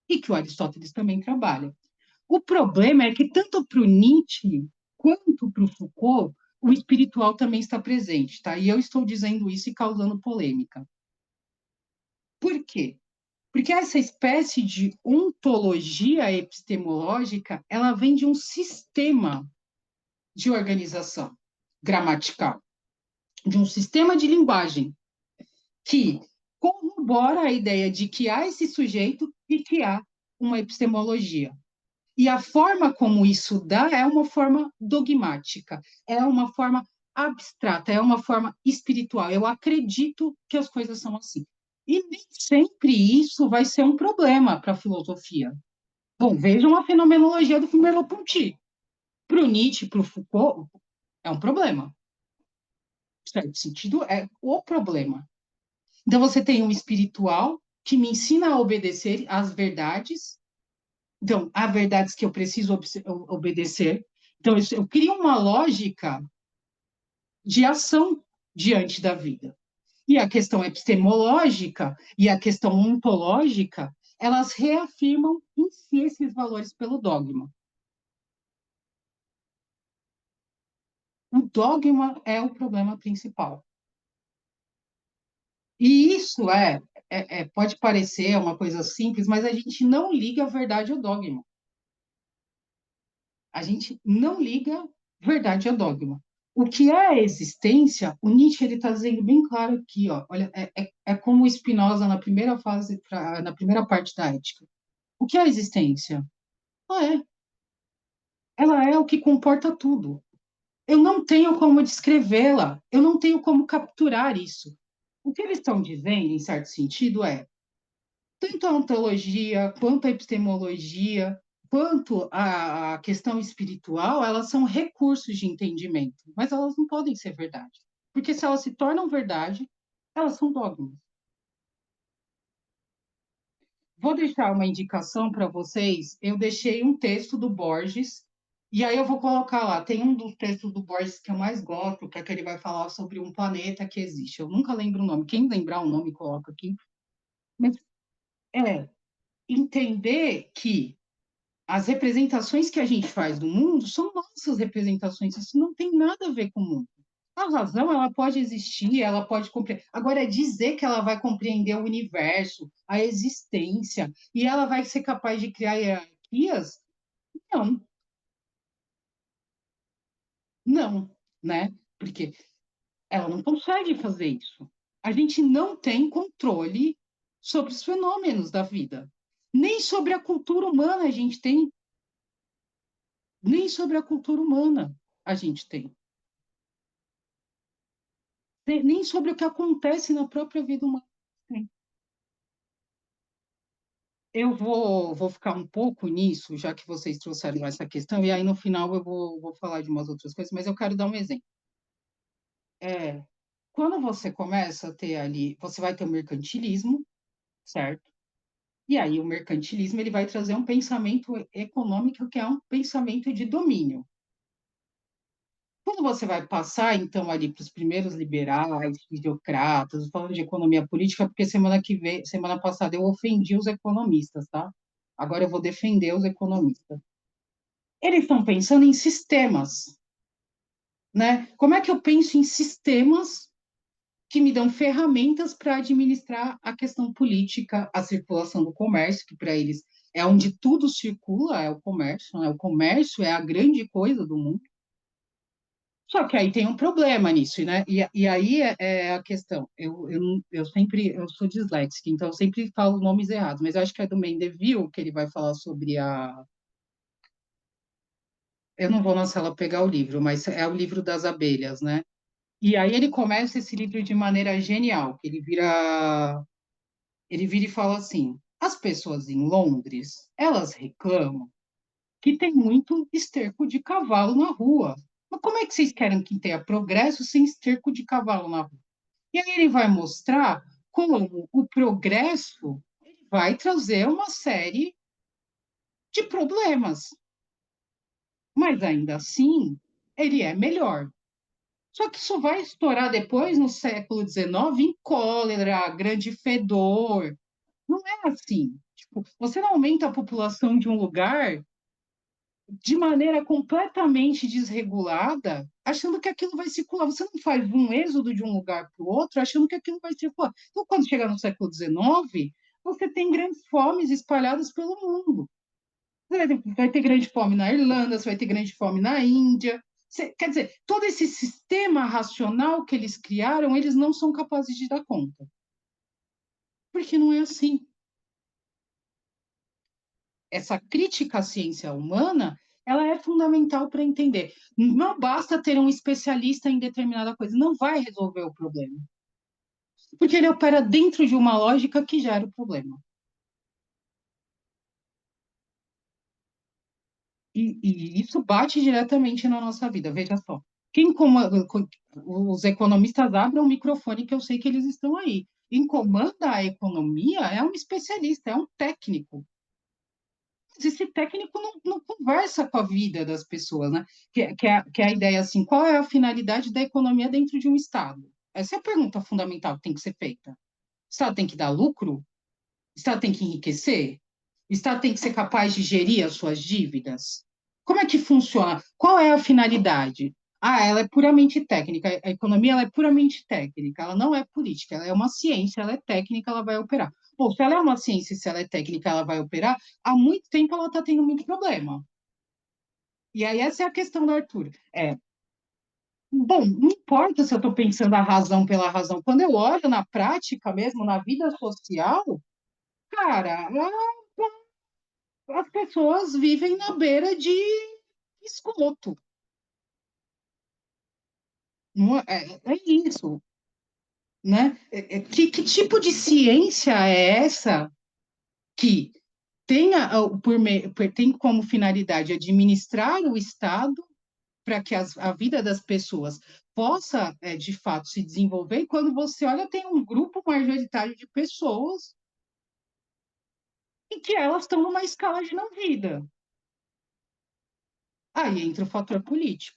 E que o Aristóteles também trabalha. O problema é que tanto para o Nietzsche quanto para o Foucault, o espiritual também está presente, tá? E eu estou dizendo isso e causando polêmica. Por quê? Porque essa espécie de ontologia epistemológica, ela vem de um sistema de organização gramatical, de um sistema de linguagem que corrobora a ideia de que há esse sujeito e que há uma epistemologia. E a forma como isso dá é uma forma dogmática, é uma forma abstrata, é uma forma espiritual. Eu acredito que as coisas são assim. E nem sempre isso vai ser um problema para a filosofia. Bom, vejam a fenomenologia do Merleau-Ponty. Para o Nietzsche, para o Foucault, é um problema. Em certo sentido, é o problema. Então, você tem um espiritual que me ensina a obedecer às verdades. Então, há verdades que eu preciso obedecer. Então, eu crio uma lógica de ação diante da vida. E a questão epistemológica e a questão ontológica, elas reafirmam em si esses valores pelo dogma. O dogma é o problema principal. E isso pode parecer uma coisa simples, mas a gente não liga a verdade ao dogma. A gente não liga verdade a dogma. O que é a existência, o Nietzsche está dizendo bem claro aqui, ó, olha, é como Spinoza na primeira fase, na primeira parte da ética. O que é a existência? Ela é. Ela é o que comporta tudo. Eu não tenho como descrevê-la, eu não tenho como capturar isso. O que eles estão dizendo, em certo sentido, é tanto a ontologia, quanto a epistemologia, quanto a questão espiritual, elas são recursos de entendimento, mas elas não podem ser verdade. Porque se elas se tornam verdade, elas são dogmas. Vou deixar uma indicação para vocês. Eu deixei um texto do Borges, e aí eu vou colocar lá. Tem um dos textos do Borges que eu mais gosto, que é que ele vai falar sobre um planeta que existe. Eu nunca lembro o nome. Quem lembrar o nome, coloca aqui. Mas é entender que as representações que a gente faz do mundo são nossas representações, isso não tem nada a ver com o mundo. A razão, ela pode existir, ela pode compreender. Agora, dizer que ela vai compreender o universo, a existência, e ela vai ser capaz de criar hierarquias, não, não, né? Porque ela não consegue fazer isso. A gente não tem controle sobre os fenômenos da vida. Nem sobre a cultura humana a gente tem, nem sobre a cultura humana a gente tem. Nem sobre o que acontece na própria vida humana. Eu vou ficar um pouco nisso, já que vocês trouxeram essa questão, e aí no final eu vou falar de umas outras coisas, mas eu quero dar um exemplo. É, quando você começa a ter ali, você vai ter o mercantilismo, certo? E aí o mercantilismo ele vai trazer um pensamento econômico que é um pensamento de domínio. Quando você vai passar, então, ali para os primeiros liberais, fisiocratas, falando de economia política, porque semana passada eu ofendi os economistas, tá? Agora eu vou defender os economistas. Eles estão pensando em sistemas, né? Como é que eu penso em sistemas que me dão ferramentas para administrar a questão política, a circulação do comércio, que para eles é onde tudo circula, é o comércio, né? O comércio é a grande coisa do mundo. Só que aí tem um problema nisso, né? E aí é a questão. Eu sou disléxica, então eu sempre falo nomes errados, mas eu acho que é do Mendeville que ele vai falar sobre a. Eu não vou na sala pegar o livro, mas é o livro das abelhas, né? E aí ele começa esse livro de maneira genial, que ele vira e fala assim: as pessoas em Londres, elas reclamam que tem muito esterco de cavalo na rua. Mas como é que vocês querem que tenha progresso sem esterco de cavalo na rua? E aí ele vai mostrar como o progresso vai trazer uma série de problemas, mas ainda assim ele é melhor. Só que isso vai estourar depois, no século XIX, em cólera, grande fedor. Não é assim. Tipo, você não aumenta a população de um lugar de maneira completamente desregulada, achando que aquilo vai circular. Você não faz um êxodo de um lugar para o outro achando que aquilo vai circular. Então, quando chegar no século XIX, você tem grandes fomes espalhadas pelo mundo. Você vai ter grande fome na Irlanda, você vai ter grande fome na Índia. Quer dizer, todo esse sistema racional que eles criaram, eles não são capazes de dar conta. Porque não é assim. Essa crítica à ciência humana, ela é fundamental para entender. Não basta ter um especialista em determinada coisa, não vai resolver o problema. Porque ele opera dentro de uma lógica que gera o problema. E isso bate diretamente na nossa vida. Veja só. Os economistas abrem o microfone, que eu sei que eles estão aí. Quem comanda a economia é um especialista, é um técnico. Esse técnico não conversa com a vida das pessoas, né? Que é a ideia assim, qual é a finalidade da economia dentro de um Estado? Essa é a pergunta fundamental que tem que ser feita. O Estado tem que dar lucro? O Estado tem que enriquecer? O Estado tem que ser capaz de gerir as suas dívidas? Como é que funciona? Qual é a finalidade? Ah, ela é puramente técnica. A economia ela é puramente técnica. Ela não é política. Ela é uma ciência. Ela é técnica. Ela vai operar. Bom, se ela é uma ciência e se ela é técnica, ela vai operar. Há muito tempo ela está tendo muito problema. E aí essa é a questão do Arthur. Bom, não importa se eu estou pensando a razão pela razão. Quando eu olho na prática mesmo, na vida social, cara, as pessoas vivem na beira de esgoto. Não é isso, né? Que tipo de ciência é essa que tem como finalidade administrar o Estado para que a vida das pessoas possa, de fato, se desenvolver? E quando você olha, tem um grupo majoritário de pessoas em que elas estão numa escala de não vida. Aí entra o fator político.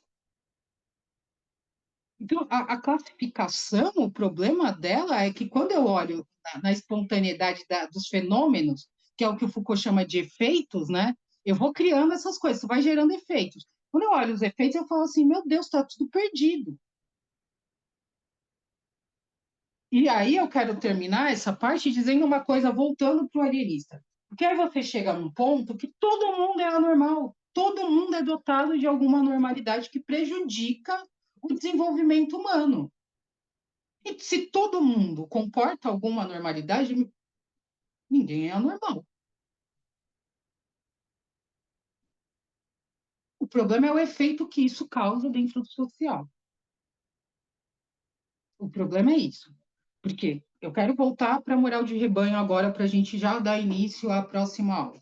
Então, a classificação, o problema dela é que quando eu olho na espontaneidade dos fenômenos, que é o que o Foucault chama de efeitos, né? Eu vou criando essas coisas, isso vai gerando efeitos. Quando eu olho os efeitos, eu falo assim, meu Deus, está tudo perdido. E aí eu quero terminar essa parte dizendo uma coisa, voltando para o alienista. Porque aí você chega num ponto que todo mundo é anormal, todo mundo é dotado de alguma normalidade que prejudica o desenvolvimento humano. E se todo mundo comporta alguma normalidade, ninguém é anormal. O problema é o efeito que isso causa dentro do social. O problema é isso. Porque eu quero voltar para a moral de rebanho agora para a gente já dar início à próxima aula.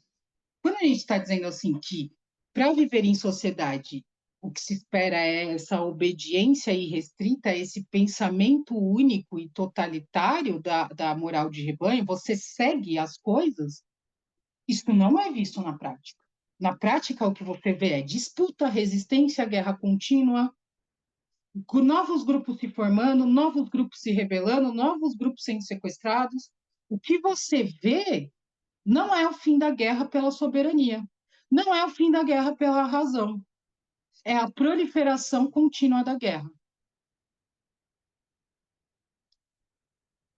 Quando a gente está dizendo assim que para viver em sociedade o que se espera é essa obediência irrestrita, esse pensamento único e totalitário da moral de rebanho, você segue as coisas, isso não é visto na prática. Na prática, o que você vê é disputa, resistência, guerra contínua, novos grupos se formando, novos grupos se rebelando, novos grupos sendo sequestrados. O que você vê não é o fim da guerra pela soberania, não é o fim da guerra pela razão, é a proliferação contínua da guerra.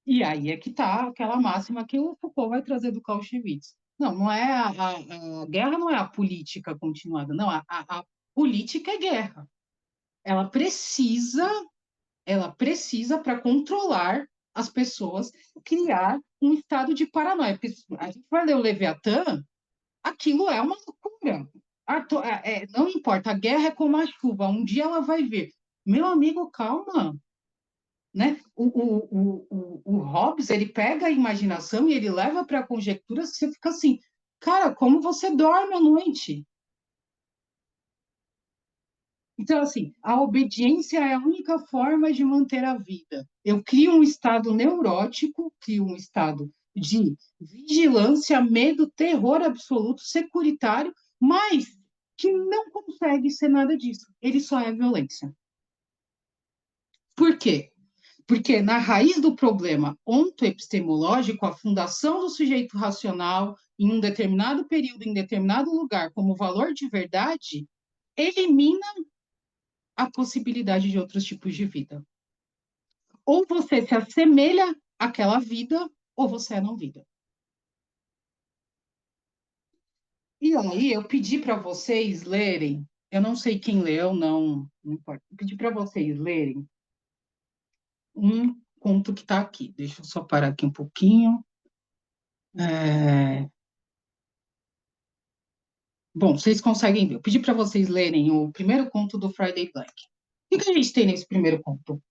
E aí é que está aquela máxima que o Foucault vai trazer do Clausewitz. Não, não é a guerra não é a política continuada, não, a política é guerra. Ela precisa, ela precisa, para controlar as pessoas, criar um estado de paranoia. Porque a gente vai ler o Leviatã, aquilo é uma loucura. Não importa, a guerra é como a chuva, um dia ela vai vir. Meu amigo, calma, né? O Hobbes, ele pega a imaginação e ele leva para conjecturas que você fica assim, cara, como você dorme à noite? Então, assim, a obediência é a única forma de manter a vida. Eu crio um estado neurótico, crio um estado de vigilância, medo, terror absoluto, securitário, mas que não consegue ser nada disso. Ele só é violência. Por quê? Porque na raiz do problema ontoepistemológico, a fundação do sujeito racional em um determinado período, em determinado lugar, como valor de verdade, elimina a possibilidade de outros tipos de vida. Ou você se assemelha àquela vida, ou você é não vida. E aí eu pedi para vocês lerem, eu não sei quem leu, não importa, eu pedi para vocês lerem um conto que está aqui. Deixa eu só parar aqui um pouquinho. É... Bom, vocês conseguem ver. Eu pedi para vocês lerem o primeiro conto do Friday Black. O que a gente tem nesse primeiro conto?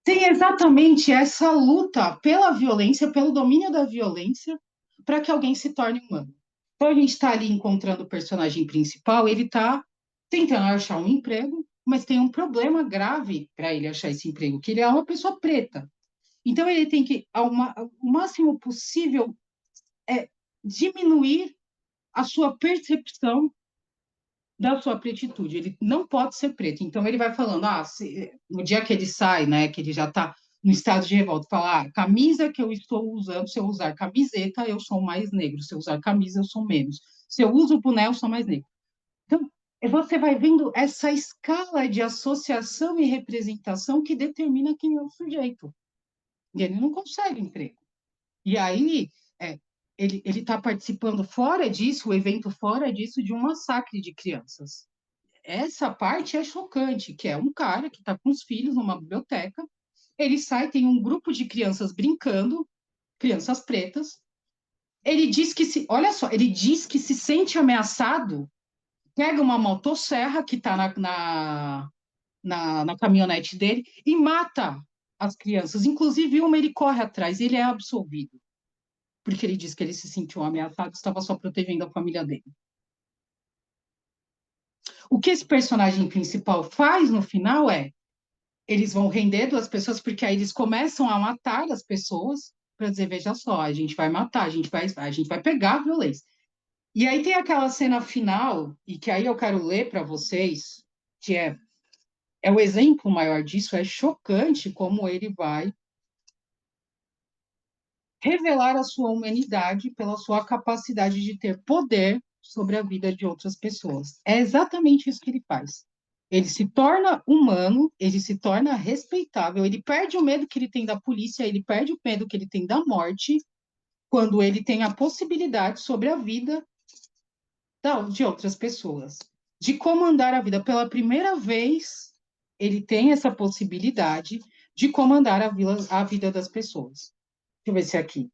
Tem exatamente essa luta pela violência, pelo domínio da violência, para que alguém se torne humano. Então a gente está ali encontrando o personagem principal, ele está tentando achar um emprego, mas tem um problema grave para ele achar esse emprego, que ele é uma pessoa preta. Então ele tem que, o máximo possível, diminuir a sua percepção da sua pretitude. Ele não pode ser preto. Então ele vai falando, no dia que ele sai, né, que ele já está no estado de revolta, fala, camisa que eu estou usando, se eu usar camiseta, eu sou mais negro. Se eu usar camisa, eu sou menos. Se eu uso boné, eu sou mais negro. Então, você vai vendo essa escala de associação e representação que determina quem é o sujeito. E ele não consegue emprego. E aí, ele está participando fora disso, o evento fora disso, de um massacre de crianças. Essa parte é chocante, que é um cara que está com os filhos numa biblioteca, ele sai, tem um grupo de crianças brincando, crianças pretas, ele diz que olha só, ele diz que se sente ameaçado, pega uma motosserra que está na caminhonete dele e mata as crianças, inclusive uma ele corre atrás, ele é absolvido, porque ele diz que ele se sentiu ameaçado, estava só protegendo a família dele. O que esse personagem principal faz no final eles vão render duas pessoas, porque aí eles começam a matar as pessoas para dizer, veja só, a gente vai matar, a gente vai pegar a violência. E aí tem aquela cena final, e que aí eu quero ler para vocês, que é o exemplo maior disso, é chocante como ele vai revelar a sua humanidade pela sua capacidade de ter poder sobre a vida de outras pessoas. É exatamente isso que ele faz. Ele se torna humano, ele se torna respeitável, ele perde o medo que ele tem da polícia, ele perde o medo que ele tem da morte, quando ele tem a possibilidade sobre a vida de outras pessoas, de comandar a vida. Pela primeira vez, ele tem essa possibilidade de comandar a vida das pessoas. Deixa eu ver se é aqui.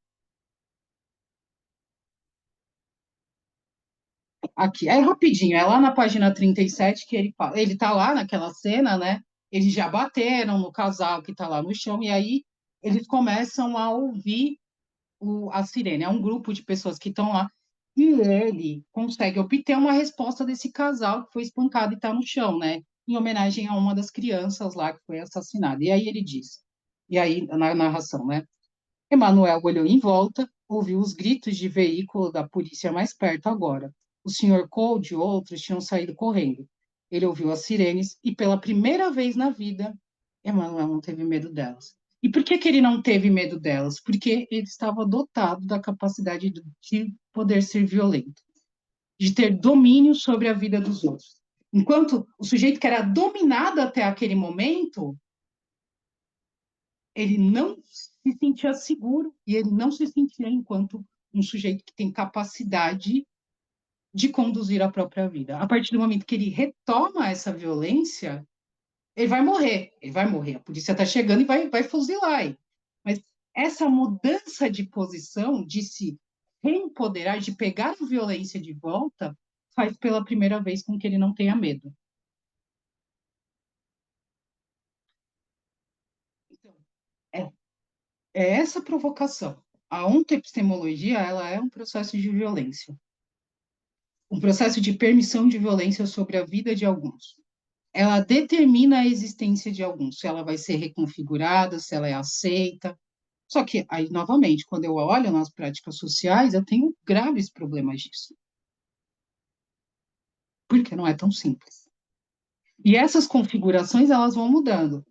Aqui, é rapidinho, é lá na página 37 que ele fala. Ele tá lá naquela cena, né? Eles já bateram no casal que tá lá no chão, e aí eles começam a ouvir a sirene. É um grupo de pessoas que estão lá, e ele consegue obter uma resposta desse casal que foi espancado e está no chão, né? Em homenagem a uma das crianças lá que foi assassinada. E aí ele diz, e aí na narração, né? Emanuel olhou em volta, ouviu os gritos de veículo da polícia mais perto agora. O Sr. Cold e outros tinham saído correndo. Ele ouviu as sirenes e, pela primeira vez na vida, Emanuel não teve medo delas. E por que ele não teve medo delas? Porque ele estava dotado da capacidade de poder ser violento, de ter domínio sobre a vida dos outros. Enquanto o sujeito que era dominado até aquele momento, ele não se sentia seguro e ele não se sentia enquanto um sujeito que tem capacidade de conduzir a própria vida. A partir do momento que ele retoma essa violência, ele vai morrer, ele vai morrer. A polícia está chegando e vai fuzilar. Ele. Mas essa mudança de posição, de se reempoderar, de pegar a violência de volta, faz pela primeira vez com que ele não tenha medo. Então, é, é essa provocação. A ontoepistemologia, ela é um processo de violência. Um processo de permissão de violência sobre a vida de alguns. Ela determina a existência de alguns, se ela vai ser reconfigurada, se ela é aceita. Só que, aí, novamente, quando eu olho nas práticas sociais, eu tenho graves problemas disso. Porque não é tão simples. E essas configurações, elas vão mudando.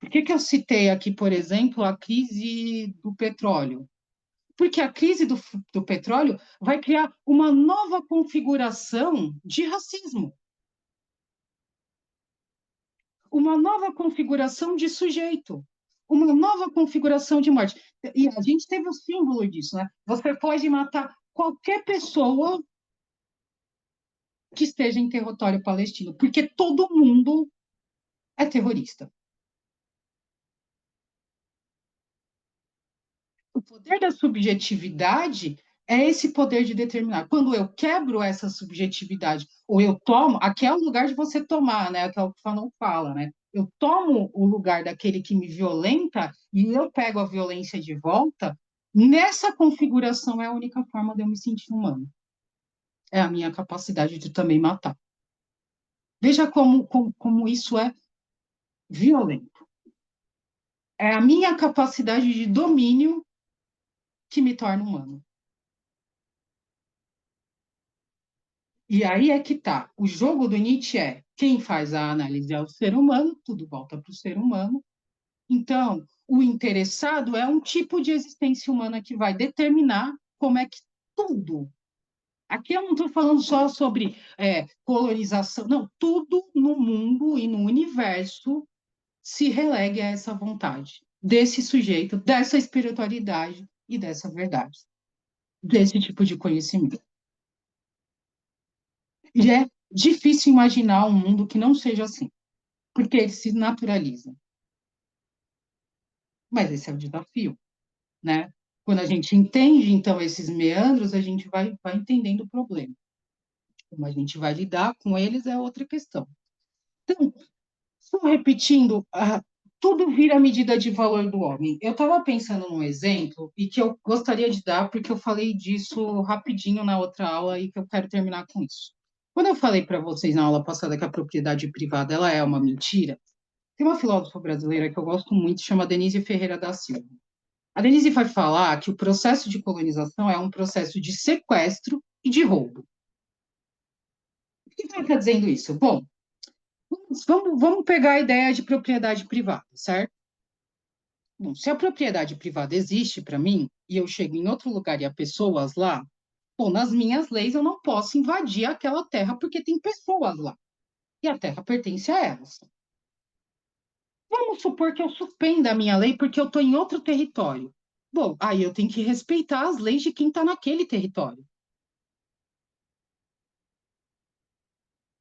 Por que eu citei aqui, por exemplo, a crise do petróleo? Porque a crise do petróleo vai criar uma nova configuração de racismo, uma nova configuração de sujeito, uma nova configuração de morte. E a gente teve o símbolo disso, né? Você pode matar qualquer pessoa que esteja em território palestino, porque todo mundo é terrorista. O poder da subjetividade é esse poder de determinar. Quando eu quebro essa subjetividade, ou eu tomo, aqui é o lugar de você tomar, né? Que é o que o Fanon fala, né? Eu tomo o lugar daquele que me violenta e eu pego a violência de volta. Nessa configuração é a única forma de eu me sentir humano. É a minha capacidade de também matar. Veja como isso é violento. É a minha capacidade de domínio que me torna humano. E aí é que tá. O jogo do Nietzsche é quem faz a análise é o ser humano, tudo volta para o ser humano. Então, o interessado é um tipo de existência humana que vai determinar como é que tudo. Aqui eu não estou falando só sobre colonização, não, tudo no mundo e no universo se relegue a essa vontade desse sujeito, dessa espiritualidade e dessa verdade, desse tipo de conhecimento. E é difícil imaginar um mundo que não seja assim, porque ele se naturaliza. Mas esse é o desafio, né? Quando a gente entende, então, esses meandros, a gente vai entendendo o problema. Como a gente vai lidar com eles é outra questão. Então, só repetindo, tudo vira medida de valor do homem. Eu estava pensando num exemplo e que eu gostaria de dar, porque eu falei disso rapidinho na outra aula e que eu quero terminar com isso. Quando eu falei para vocês na aula passada que a propriedade privada ela é uma mentira, tem uma filósofa brasileira que eu gosto muito, chama Denise Ferreira da Silva. A Denise vai falar que o processo de colonização é um processo de sequestro e de roubo. Por que ela está dizendo isso? Bom, vamos pegar a ideia de propriedade privada, certo? Bom, se a propriedade privada existe para mim e eu chego em outro lugar e há pessoas lá, bom, nas minhas leis eu não posso invadir aquela terra porque tem pessoas lá e a terra pertence a elas. Vamos supor que eu suspenda a minha lei porque eu estou em outro território. Bom, aí eu tenho que respeitar as leis de quem está naquele território.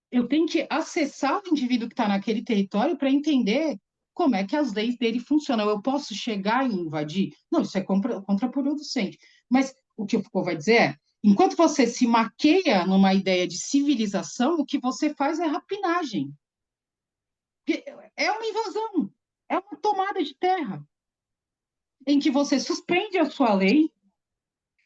Eu tenho que acessar o indivíduo que está naquele território para entender como é que as leis dele funcionam. Eu posso chegar e invadir? Não, isso é contraproducente. Mas o que o Foucault vai dizer é, enquanto você se maqueia numa ideia de civilização, o que você faz é rapinagem. É uma invasão, é uma tomada de terra, em que você suspende a sua lei,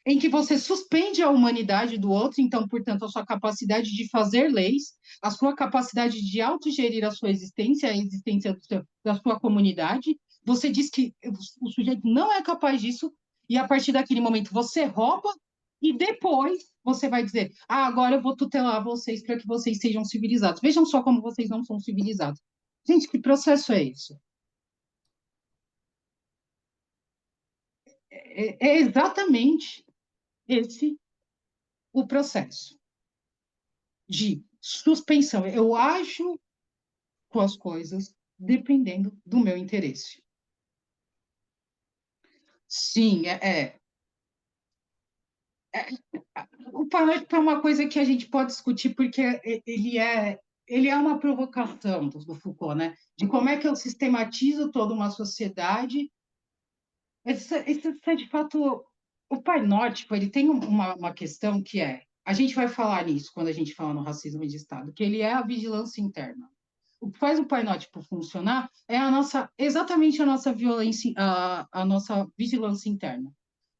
em que você suspende a humanidade do outro, então, portanto, a sua capacidade de fazer leis, a sua capacidade de autogerir a sua existência, a existência da sua comunidade. Você diz que o sujeito não é capaz disso, e a partir daquele momento você rouba, e depois você vai dizer: agora eu vou tutelar vocês para que vocês sejam civilizados. Vejam só como vocês não são civilizados. Gente, que processo é isso? É exatamente esse o processo de suspensão. Eu ajo com as coisas dependendo do meu interesse. Sim, O panótipo é uma coisa que a gente pode discutir porque ele é uma provocação do Foucault, né? De como é que eu sistematizo toda uma sociedade. Isso é, de fato, o panótipo, ele tem uma questão que é, a gente vai falar nisso quando a gente fala no racismo de Estado, que ele é a vigilância interna. O que faz o panótipo funcionar é exatamente a nossa violência, a nossa vigilância interna.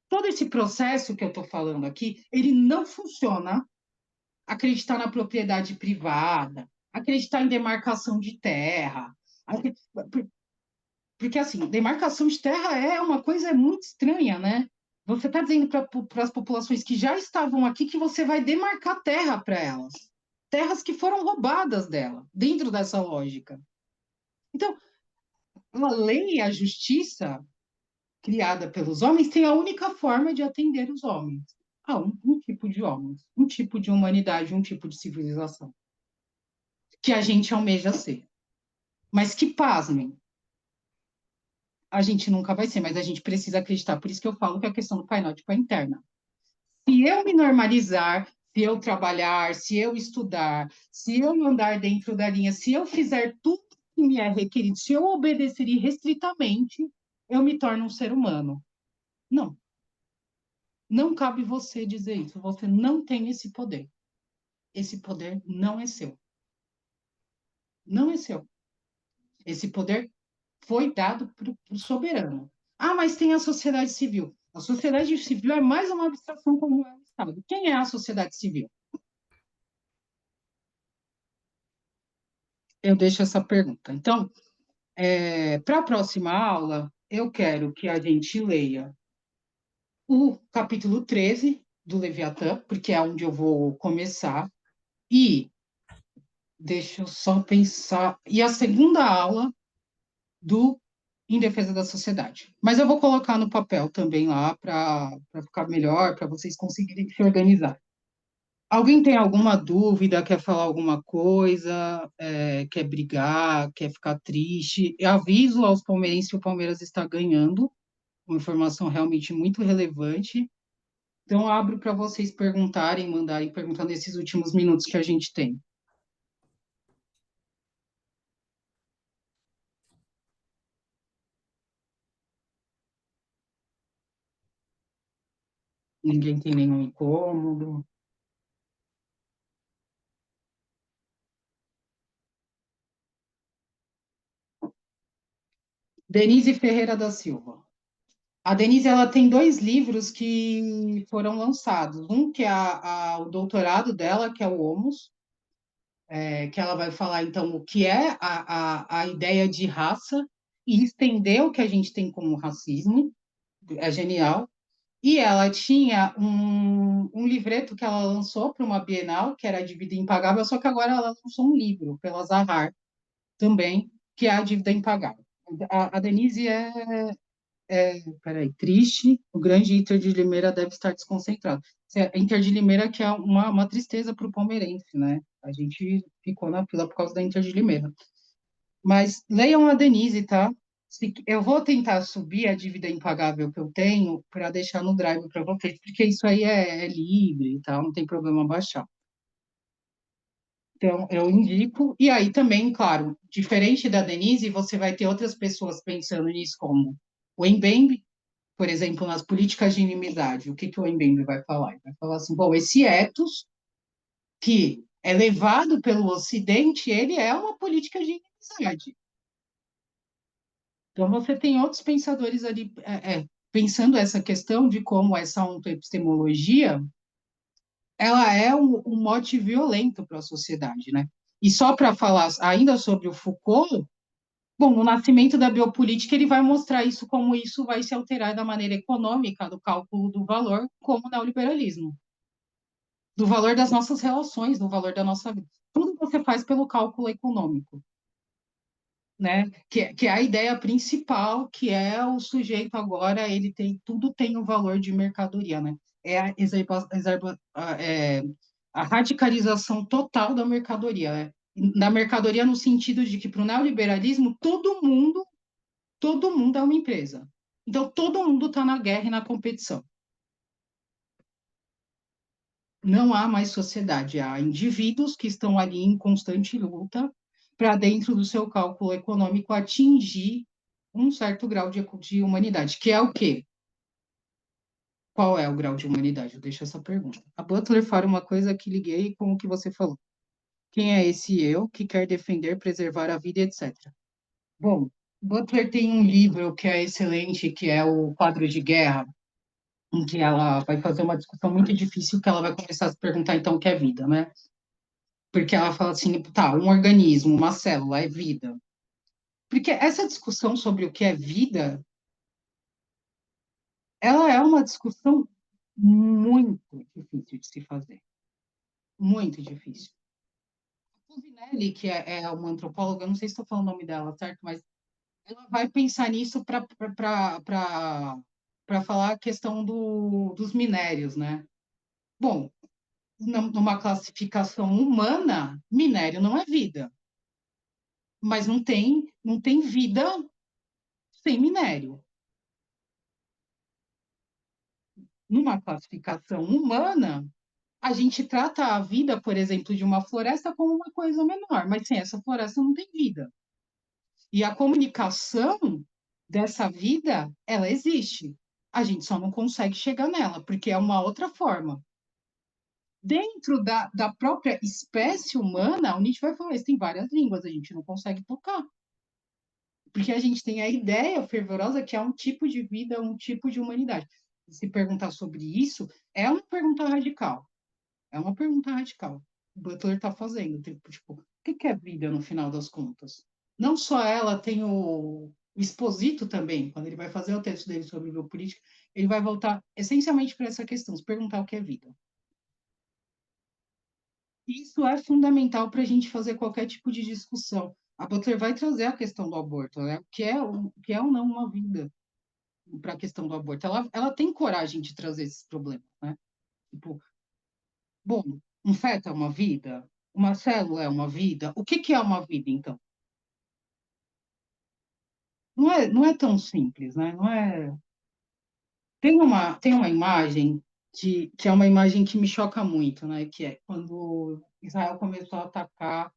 Todo esse processo que eu estou falando aqui, ele não funciona acreditar na propriedade privada, acreditar em demarcação de terra, porque assim, demarcação de terra é uma coisa muito estranha, né? Você está dizendo para as populações que já estavam aqui que você vai demarcar terra para elas, terras que foram roubadas dela, dentro dessa lógica. Então, a lei e a justiça criada pelos homens tem a única forma de atender os homens. Um tipo de homens, um tipo de humanidade, um tipo de civilização que a gente almeja ser. Mas que, pasmem, a gente nunca vai ser, mas a gente precisa acreditar. Por isso que eu falo que a questão do painótipo é interna. Se eu me normalizar, se eu trabalhar, se eu estudar, se eu andar dentro da linha, se eu fizer tudo que me é requerido, se eu obedecer irrestritamente, eu me torno um ser humano. Não. Não cabe você dizer isso. Você não tem esse poder. Esse poder não é seu. Não é seu. Esse poder foi dado para o soberano. Ah, mas tem a sociedade civil. A sociedade civil é mais uma abstração como é o Estado. Quem é a sociedade civil? Eu deixo essa pergunta. Então, para a próxima aula, eu quero que a gente leia o capítulo 13 do Leviatã, porque é onde eu vou começar, e deixa eu só pensar. E a segunda aula do Em Defesa da Sociedade. Mas eu vou colocar no papel também lá para ficar melhor, para vocês conseguirem se organizar. Alguém tem alguma dúvida, quer falar alguma coisa, quer brigar, quer ficar triste? Eu aviso aos palmeirenses que o Palmeiras está ganhando, uma informação realmente muito relevante. Então, abro para vocês perguntarem, mandarem perguntar nesses últimos minutos que a gente tem. Ninguém tem nenhum incômodo. Denise Ferreira da Silva. A Denise, ela tem dois livros que foram lançados. Um que é o doutorado dela, que é o Homus, que ela vai falar, então, o que é a ideia de raça e estender o que a gente tem como racismo. É genial. E ela tinha um livreto que ela lançou para uma Bienal, que era a Dívida Impagável, só que agora ela lançou um livro pela Zahar também, que é a Dívida Impagável. A Denise peraí, triste, o grande Inter de Limeira deve estar desconcentrado. Inter de Limeira que é uma tristeza para o palmeirense, né? A gente ficou na fila por causa da Inter de Limeira. Mas leiam a Denise, tá? Eu vou tentar subir a dívida impagável que eu tenho para deixar no Drive para vocês, porque isso aí é livre e tal, não tem problema baixar. Então, eu indico. E aí também, claro, diferente da Denise, você vai ter outras pessoas pensando nisso, como o Mbembe, por exemplo, nas políticas de inimizade. O que, que o Mbembe vai falar? Ele vai falar assim, bom, esse ethos que é levado pelo Ocidente, ele é uma política de inimizade. Então, você tem outros pensadores ali pensando essa questão de como essa autoepistemologia ela é um mote violento para a sociedade, né? E só para falar ainda sobre o Foucault, bom, no Nascimento da Biopolítica ele vai mostrar isso, como isso vai se alterar da maneira econômica do cálculo do valor, como o neoliberalismo, do valor das nossas relações, do valor da nossa vida. Tudo você faz pelo cálculo econômico, né? Que é a ideia principal, que é o sujeito agora, ele tem, tudo tem o valor de mercadoria, né? É a radicalização total da mercadoria, né? Da mercadoria no sentido de que para o neoliberalismo todo mundo é uma empresa. Então todo mundo está na guerra e na competição. não há mais sociedade, há indivíduos que estão ali em constante luta para, dentro do seu cálculo econômico, atingir um certo grau de humanidade, que é o quê? Qual é o grau de humanidade? Eu deixo essa pergunta. A Butler fala uma coisa que liguei com o que você falou. Quem é esse eu que quer defender, preservar a vida, etc. Bom, Butler tem um livro que é excelente, que é o Quadro de Guerra, em que ela vai fazer uma discussão muito difícil, que ela vai começar a se perguntar, então, o que é vida, né? Porque ela fala assim, tá, um organismo, uma célula, é vida. Porque essa discussão sobre o que é vida, ela é uma discussão muito difícil de se fazer. Muito difícil. Puvinelli, que é uma antropóloga, eu não sei se estou falando o nome dela, certo? Mas ela vai pensar nisso para falar a questão dos minérios, né? Bom, numa classificação humana, minério não é vida, mas não tem vida sem minério. Numa classificação humana, a gente trata a vida, por exemplo, de uma floresta como uma coisa menor, mas sem essa floresta não tem vida. E a comunicação dessa vida, ela existe. A gente só não consegue chegar nela, porque é uma outra forma. Dentro da própria espécie humana, o Nietzsche vai falar, tem várias línguas, a gente não consegue tocar. Porque a gente tem a ideia fervorosa que é um tipo de vida, um tipo de humanidade. Se perguntar sobre isso, é uma pergunta radical. É uma pergunta radical. O Butler está fazendo. Tipo, o que é vida no final das contas? Não só ela, tem o Exposito também, quando ele vai fazer o texto dele sobre biopolítica, ele vai voltar essencialmente para essa questão, se perguntar o que é vida. Isso é fundamental para a gente fazer qualquer tipo de discussão. A Butler vai trazer a questão do aborto, né? O que é ou não uma vida para a questão do aborto. Ela tem coragem de trazer esses problemas, né? Tipo, bom, um feto é uma vida? Uma célula é uma vida? O que é uma vida, então? Não é tão simples, né? Não é... Tem uma imagem que é uma imagem que me choca muito, né? Que é quando Israel começou a atacar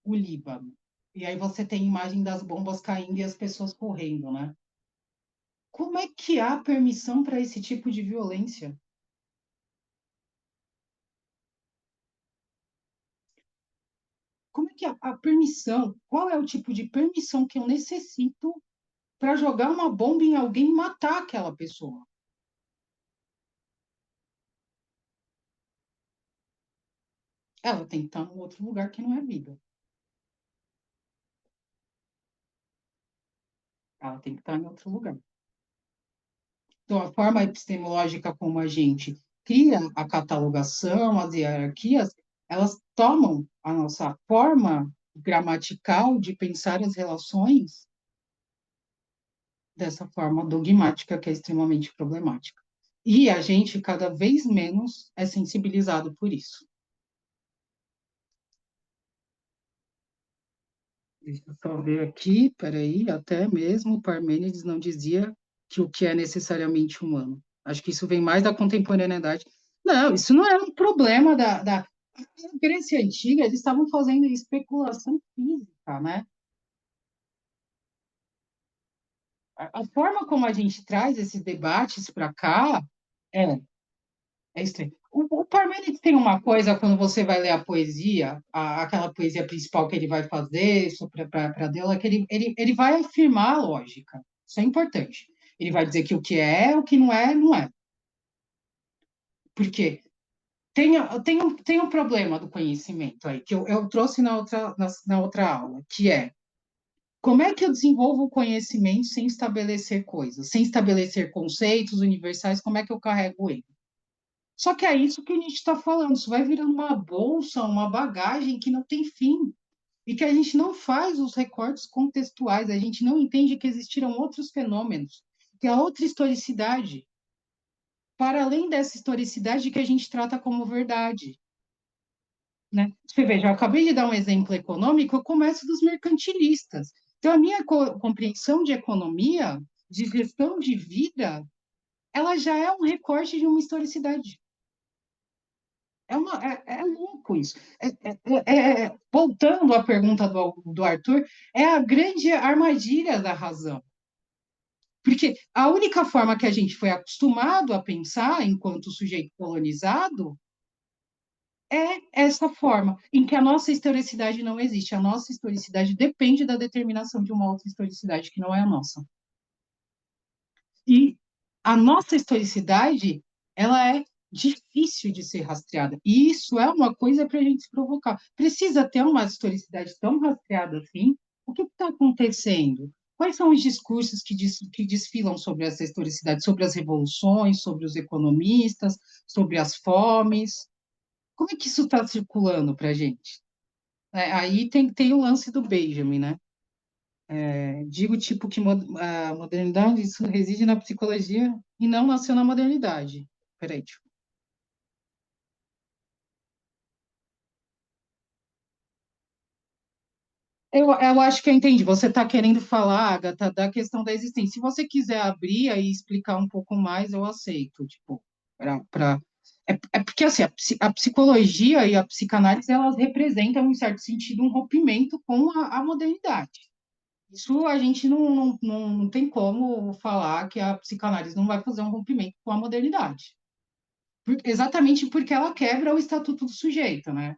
o Líbano. E aí você tem imagem das bombas caindo e as pessoas correndo, né? Como é que há permissão para esse tipo de violência? Como é que a permissão, qual é o tipo de permissão que eu necessito para jogar uma bomba em alguém e matar aquela pessoa? Ela tem que estar em outro lugar que não é vida. Ela tem que estar em outro lugar. Então, a forma epistemológica como a gente cria a catalogação, as hierarquias, elas tomam a nossa forma gramatical de pensar as relações dessa forma dogmática que é extremamente problemática. E a gente cada vez menos é sensibilizado por isso. Deixa eu só ver aqui, peraí, até mesmo Parmênides não dizia que o que é necessariamente humano. Acho que isso vem mais da contemporaneidade. Não, isso não era um problema da Grécia Antiga, eles estavam fazendo especulação física, né? A forma como a gente traz esses debates para cá é, é estranho. O Parmênides tem uma coisa, quando você vai ler a poesia, aquela poesia principal que ele vai fazer para Deus, é que ele vai afirmar a lógica. Isso é importante. Ele vai dizer que o que é, o que não é, não é. Por quê? Tem um problema do conhecimento aí, que eu trouxe na outra aula, que é como é que eu desenvolvo o conhecimento sem estabelecer coisas, sem estabelecer conceitos universais, como é que eu carrego ele? Só que é isso que a gente está falando, isso vai virando uma bolsa, uma bagagem que não tem fim, e que a gente não faz os recortes contextuais, a gente não entende que existiram outros fenômenos, que a outra historicidade, para além dessa historicidade que a gente trata como verdade. Né? Você veja, eu acabei de dar um exemplo econômico, eu começo dos mercantilistas. Então, a minha compreensão de economia, de gestão de vida, ela já é um recorte de uma historicidade. É louco isso. Voltando à pergunta do Arthur, é a grande armadilha da razão. Porque a única forma que a gente foi acostumado a pensar enquanto sujeito colonizado é essa forma, em que a nossa historicidade não existe. A nossa historicidade depende da determinação de uma outra historicidade que não é a nossa. E a nossa historicidade, ela é difícil de ser rastreada. E isso é uma coisa para a gente se provocar. Precisa ter uma historicidade tão rastreada assim? O que está acontecendo? Quais são os discursos que desfilam sobre essa historicidade, sobre as revoluções, sobre os economistas, sobre as fomes? Como é que isso está circulando para a gente? Aí tem o lance do Benjamin, né? Digo, tipo, que a modernidade isso reside na psicologia e não nasceu na modernidade. Peraí, tipo. Eu acho que eu entendi. Você está querendo falar, Agatha, da questão da existência. Se você quiser abrir aí e explicar um pouco mais, eu aceito. Tipo, é porque assim, a psicologia e a psicanálise elas representam, em certo sentido, um rompimento com a modernidade. Isso a gente não tem como falar que a psicanálise não vai fazer um rompimento com a modernidade. Exatamente porque ela quebra o estatuto do sujeito, né?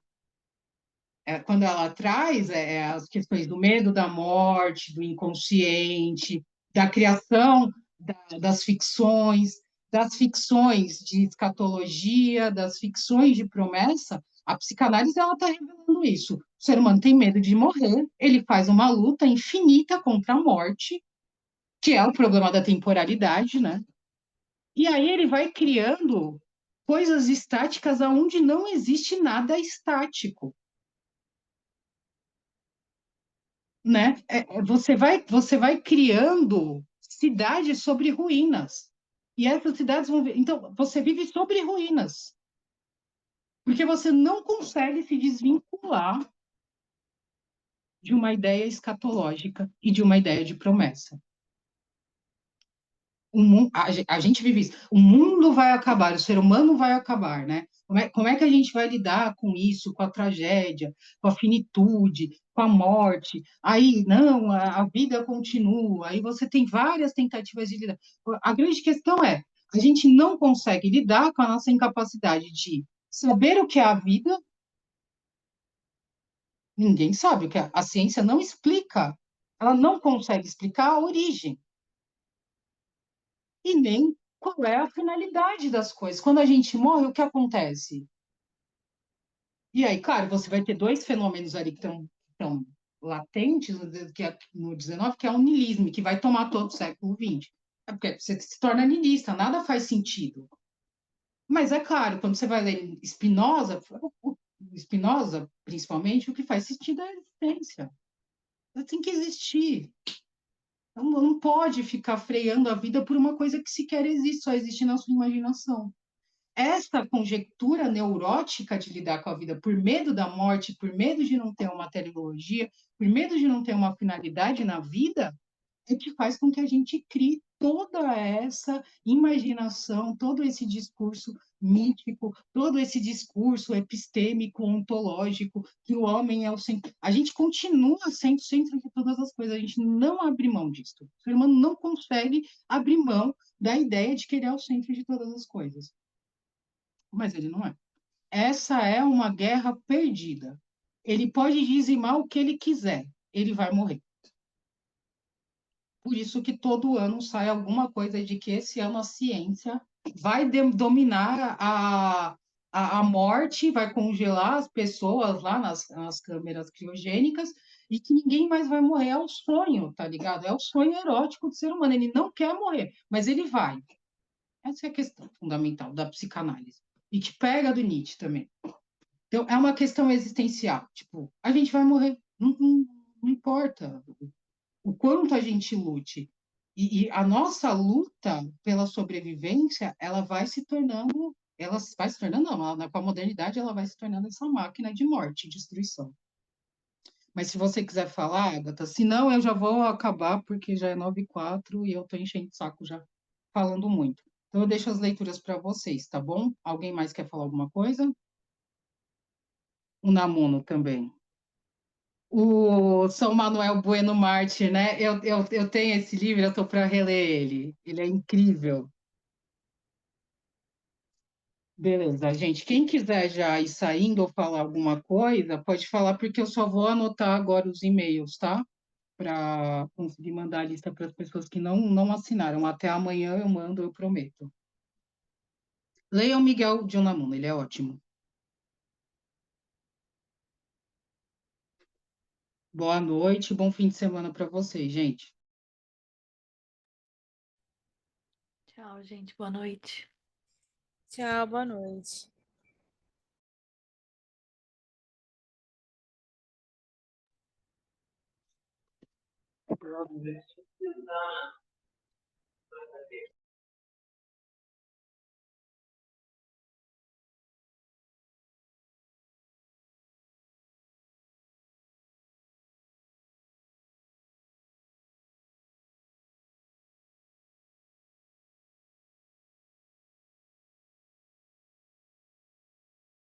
Quando ela traz as questões do medo da morte, do inconsciente, da criação das ficções de escatologia, das ficções de promessa, a psicanálise ela está revelando isso. O ser humano tem medo de morrer, ele faz uma luta infinita contra a morte, que é o problema da temporalidade, né? E aí ele vai criando coisas estáticas aonde não existe nada estático, né? Você vai criando cidades sobre ruínas. E essas cidades vão. Então, você vive sobre ruínas, porque você não consegue se desvincular de uma ideia escatológica e de uma ideia de promessa. A gente vive isso. O mundo vai acabar, o ser humano vai acabar, né? Como é que a gente vai lidar com isso, com a tragédia, com a finitude, com a morte? Aí, não, a vida continua. Aí você tem várias tentativas de lidar. A grande questão é, a gente não consegue lidar com a nossa incapacidade de saber o que é a vida. Ninguém sabe o que é. A ciência não explica. Ela não consegue explicar a origem e nem qual é a finalidade das coisas. Quando a gente morre, o que acontece? E aí, claro, você vai ter dois fenômenos ali que estão latentes, que é no 19, que é o niilismo, que vai tomar todo o século XX. É porque você se torna niilista, nada faz sentido. Mas é claro, quando você vai ler Spinoza, principalmente, o que faz sentido é a existência. Ela tem que existir. Não pode ficar freando a vida por uma coisa que sequer existe, só existe na sua imaginação. Essa conjectura neurótica de lidar com a vida por medo da morte, por medo de não ter uma teleologia, por medo de não ter uma finalidade na vida, é que faz com que a gente crie toda essa imaginação, todo esse discurso mítico, todo esse discurso epistêmico, ontológico, que o homem é o centro. A gente continua sendo o centro de todas as coisas, a gente não abre mão disso. O ser humano não consegue abrir mão da ideia de que ele é o centro de todas as coisas. Mas ele não é. Essa é uma guerra perdida. Ele pode dizimar o que ele quiser, ele vai morrer. Por isso que todo ano sai alguma coisa de que esse ano a ciência vai dominar a morte, vai congelar as pessoas lá nas câmeras criogênicas e que ninguém mais vai morrer. É o sonho, tá ligado? É o sonho erótico do ser humano. Ele não quer morrer, mas ele vai. Essa é a questão fundamental da psicanálise. E que pega do Nietzsche também. Então, é uma questão existencial. Tipo, a gente vai morrer. Não importa o quanto a gente lute. E a nossa luta pela sobrevivência, ela vai se tornando, não, com a modernidade, ela vai se tornando essa máquina de morte e destruição. Mas se você quiser falar, Agatha, senão eu já vou acabar, porque já é 9h04 e eu estou enchendo o saco já falando muito. Então eu deixo as leituras para vocês, tá bom? Alguém mais quer falar alguma coisa? Unamuno também. O São Manuel Bueno Mártir, né? Eu tenho esse livro, eu estou para reler ele. Ele é incrível. Beleza, gente. Quem quiser já ir saindo ou falar alguma coisa, pode falar, porque eu só vou anotar agora os e-mails, tá? Para conseguir mandar a lista para as pessoas que não assinaram. Até amanhã eu mando, eu prometo. Leiam Miguel de Unamuno, ele é ótimo. Boa noite, bom fim de semana para vocês, gente.
Tchau, gente. Boa noite.
Tchau, boa noite.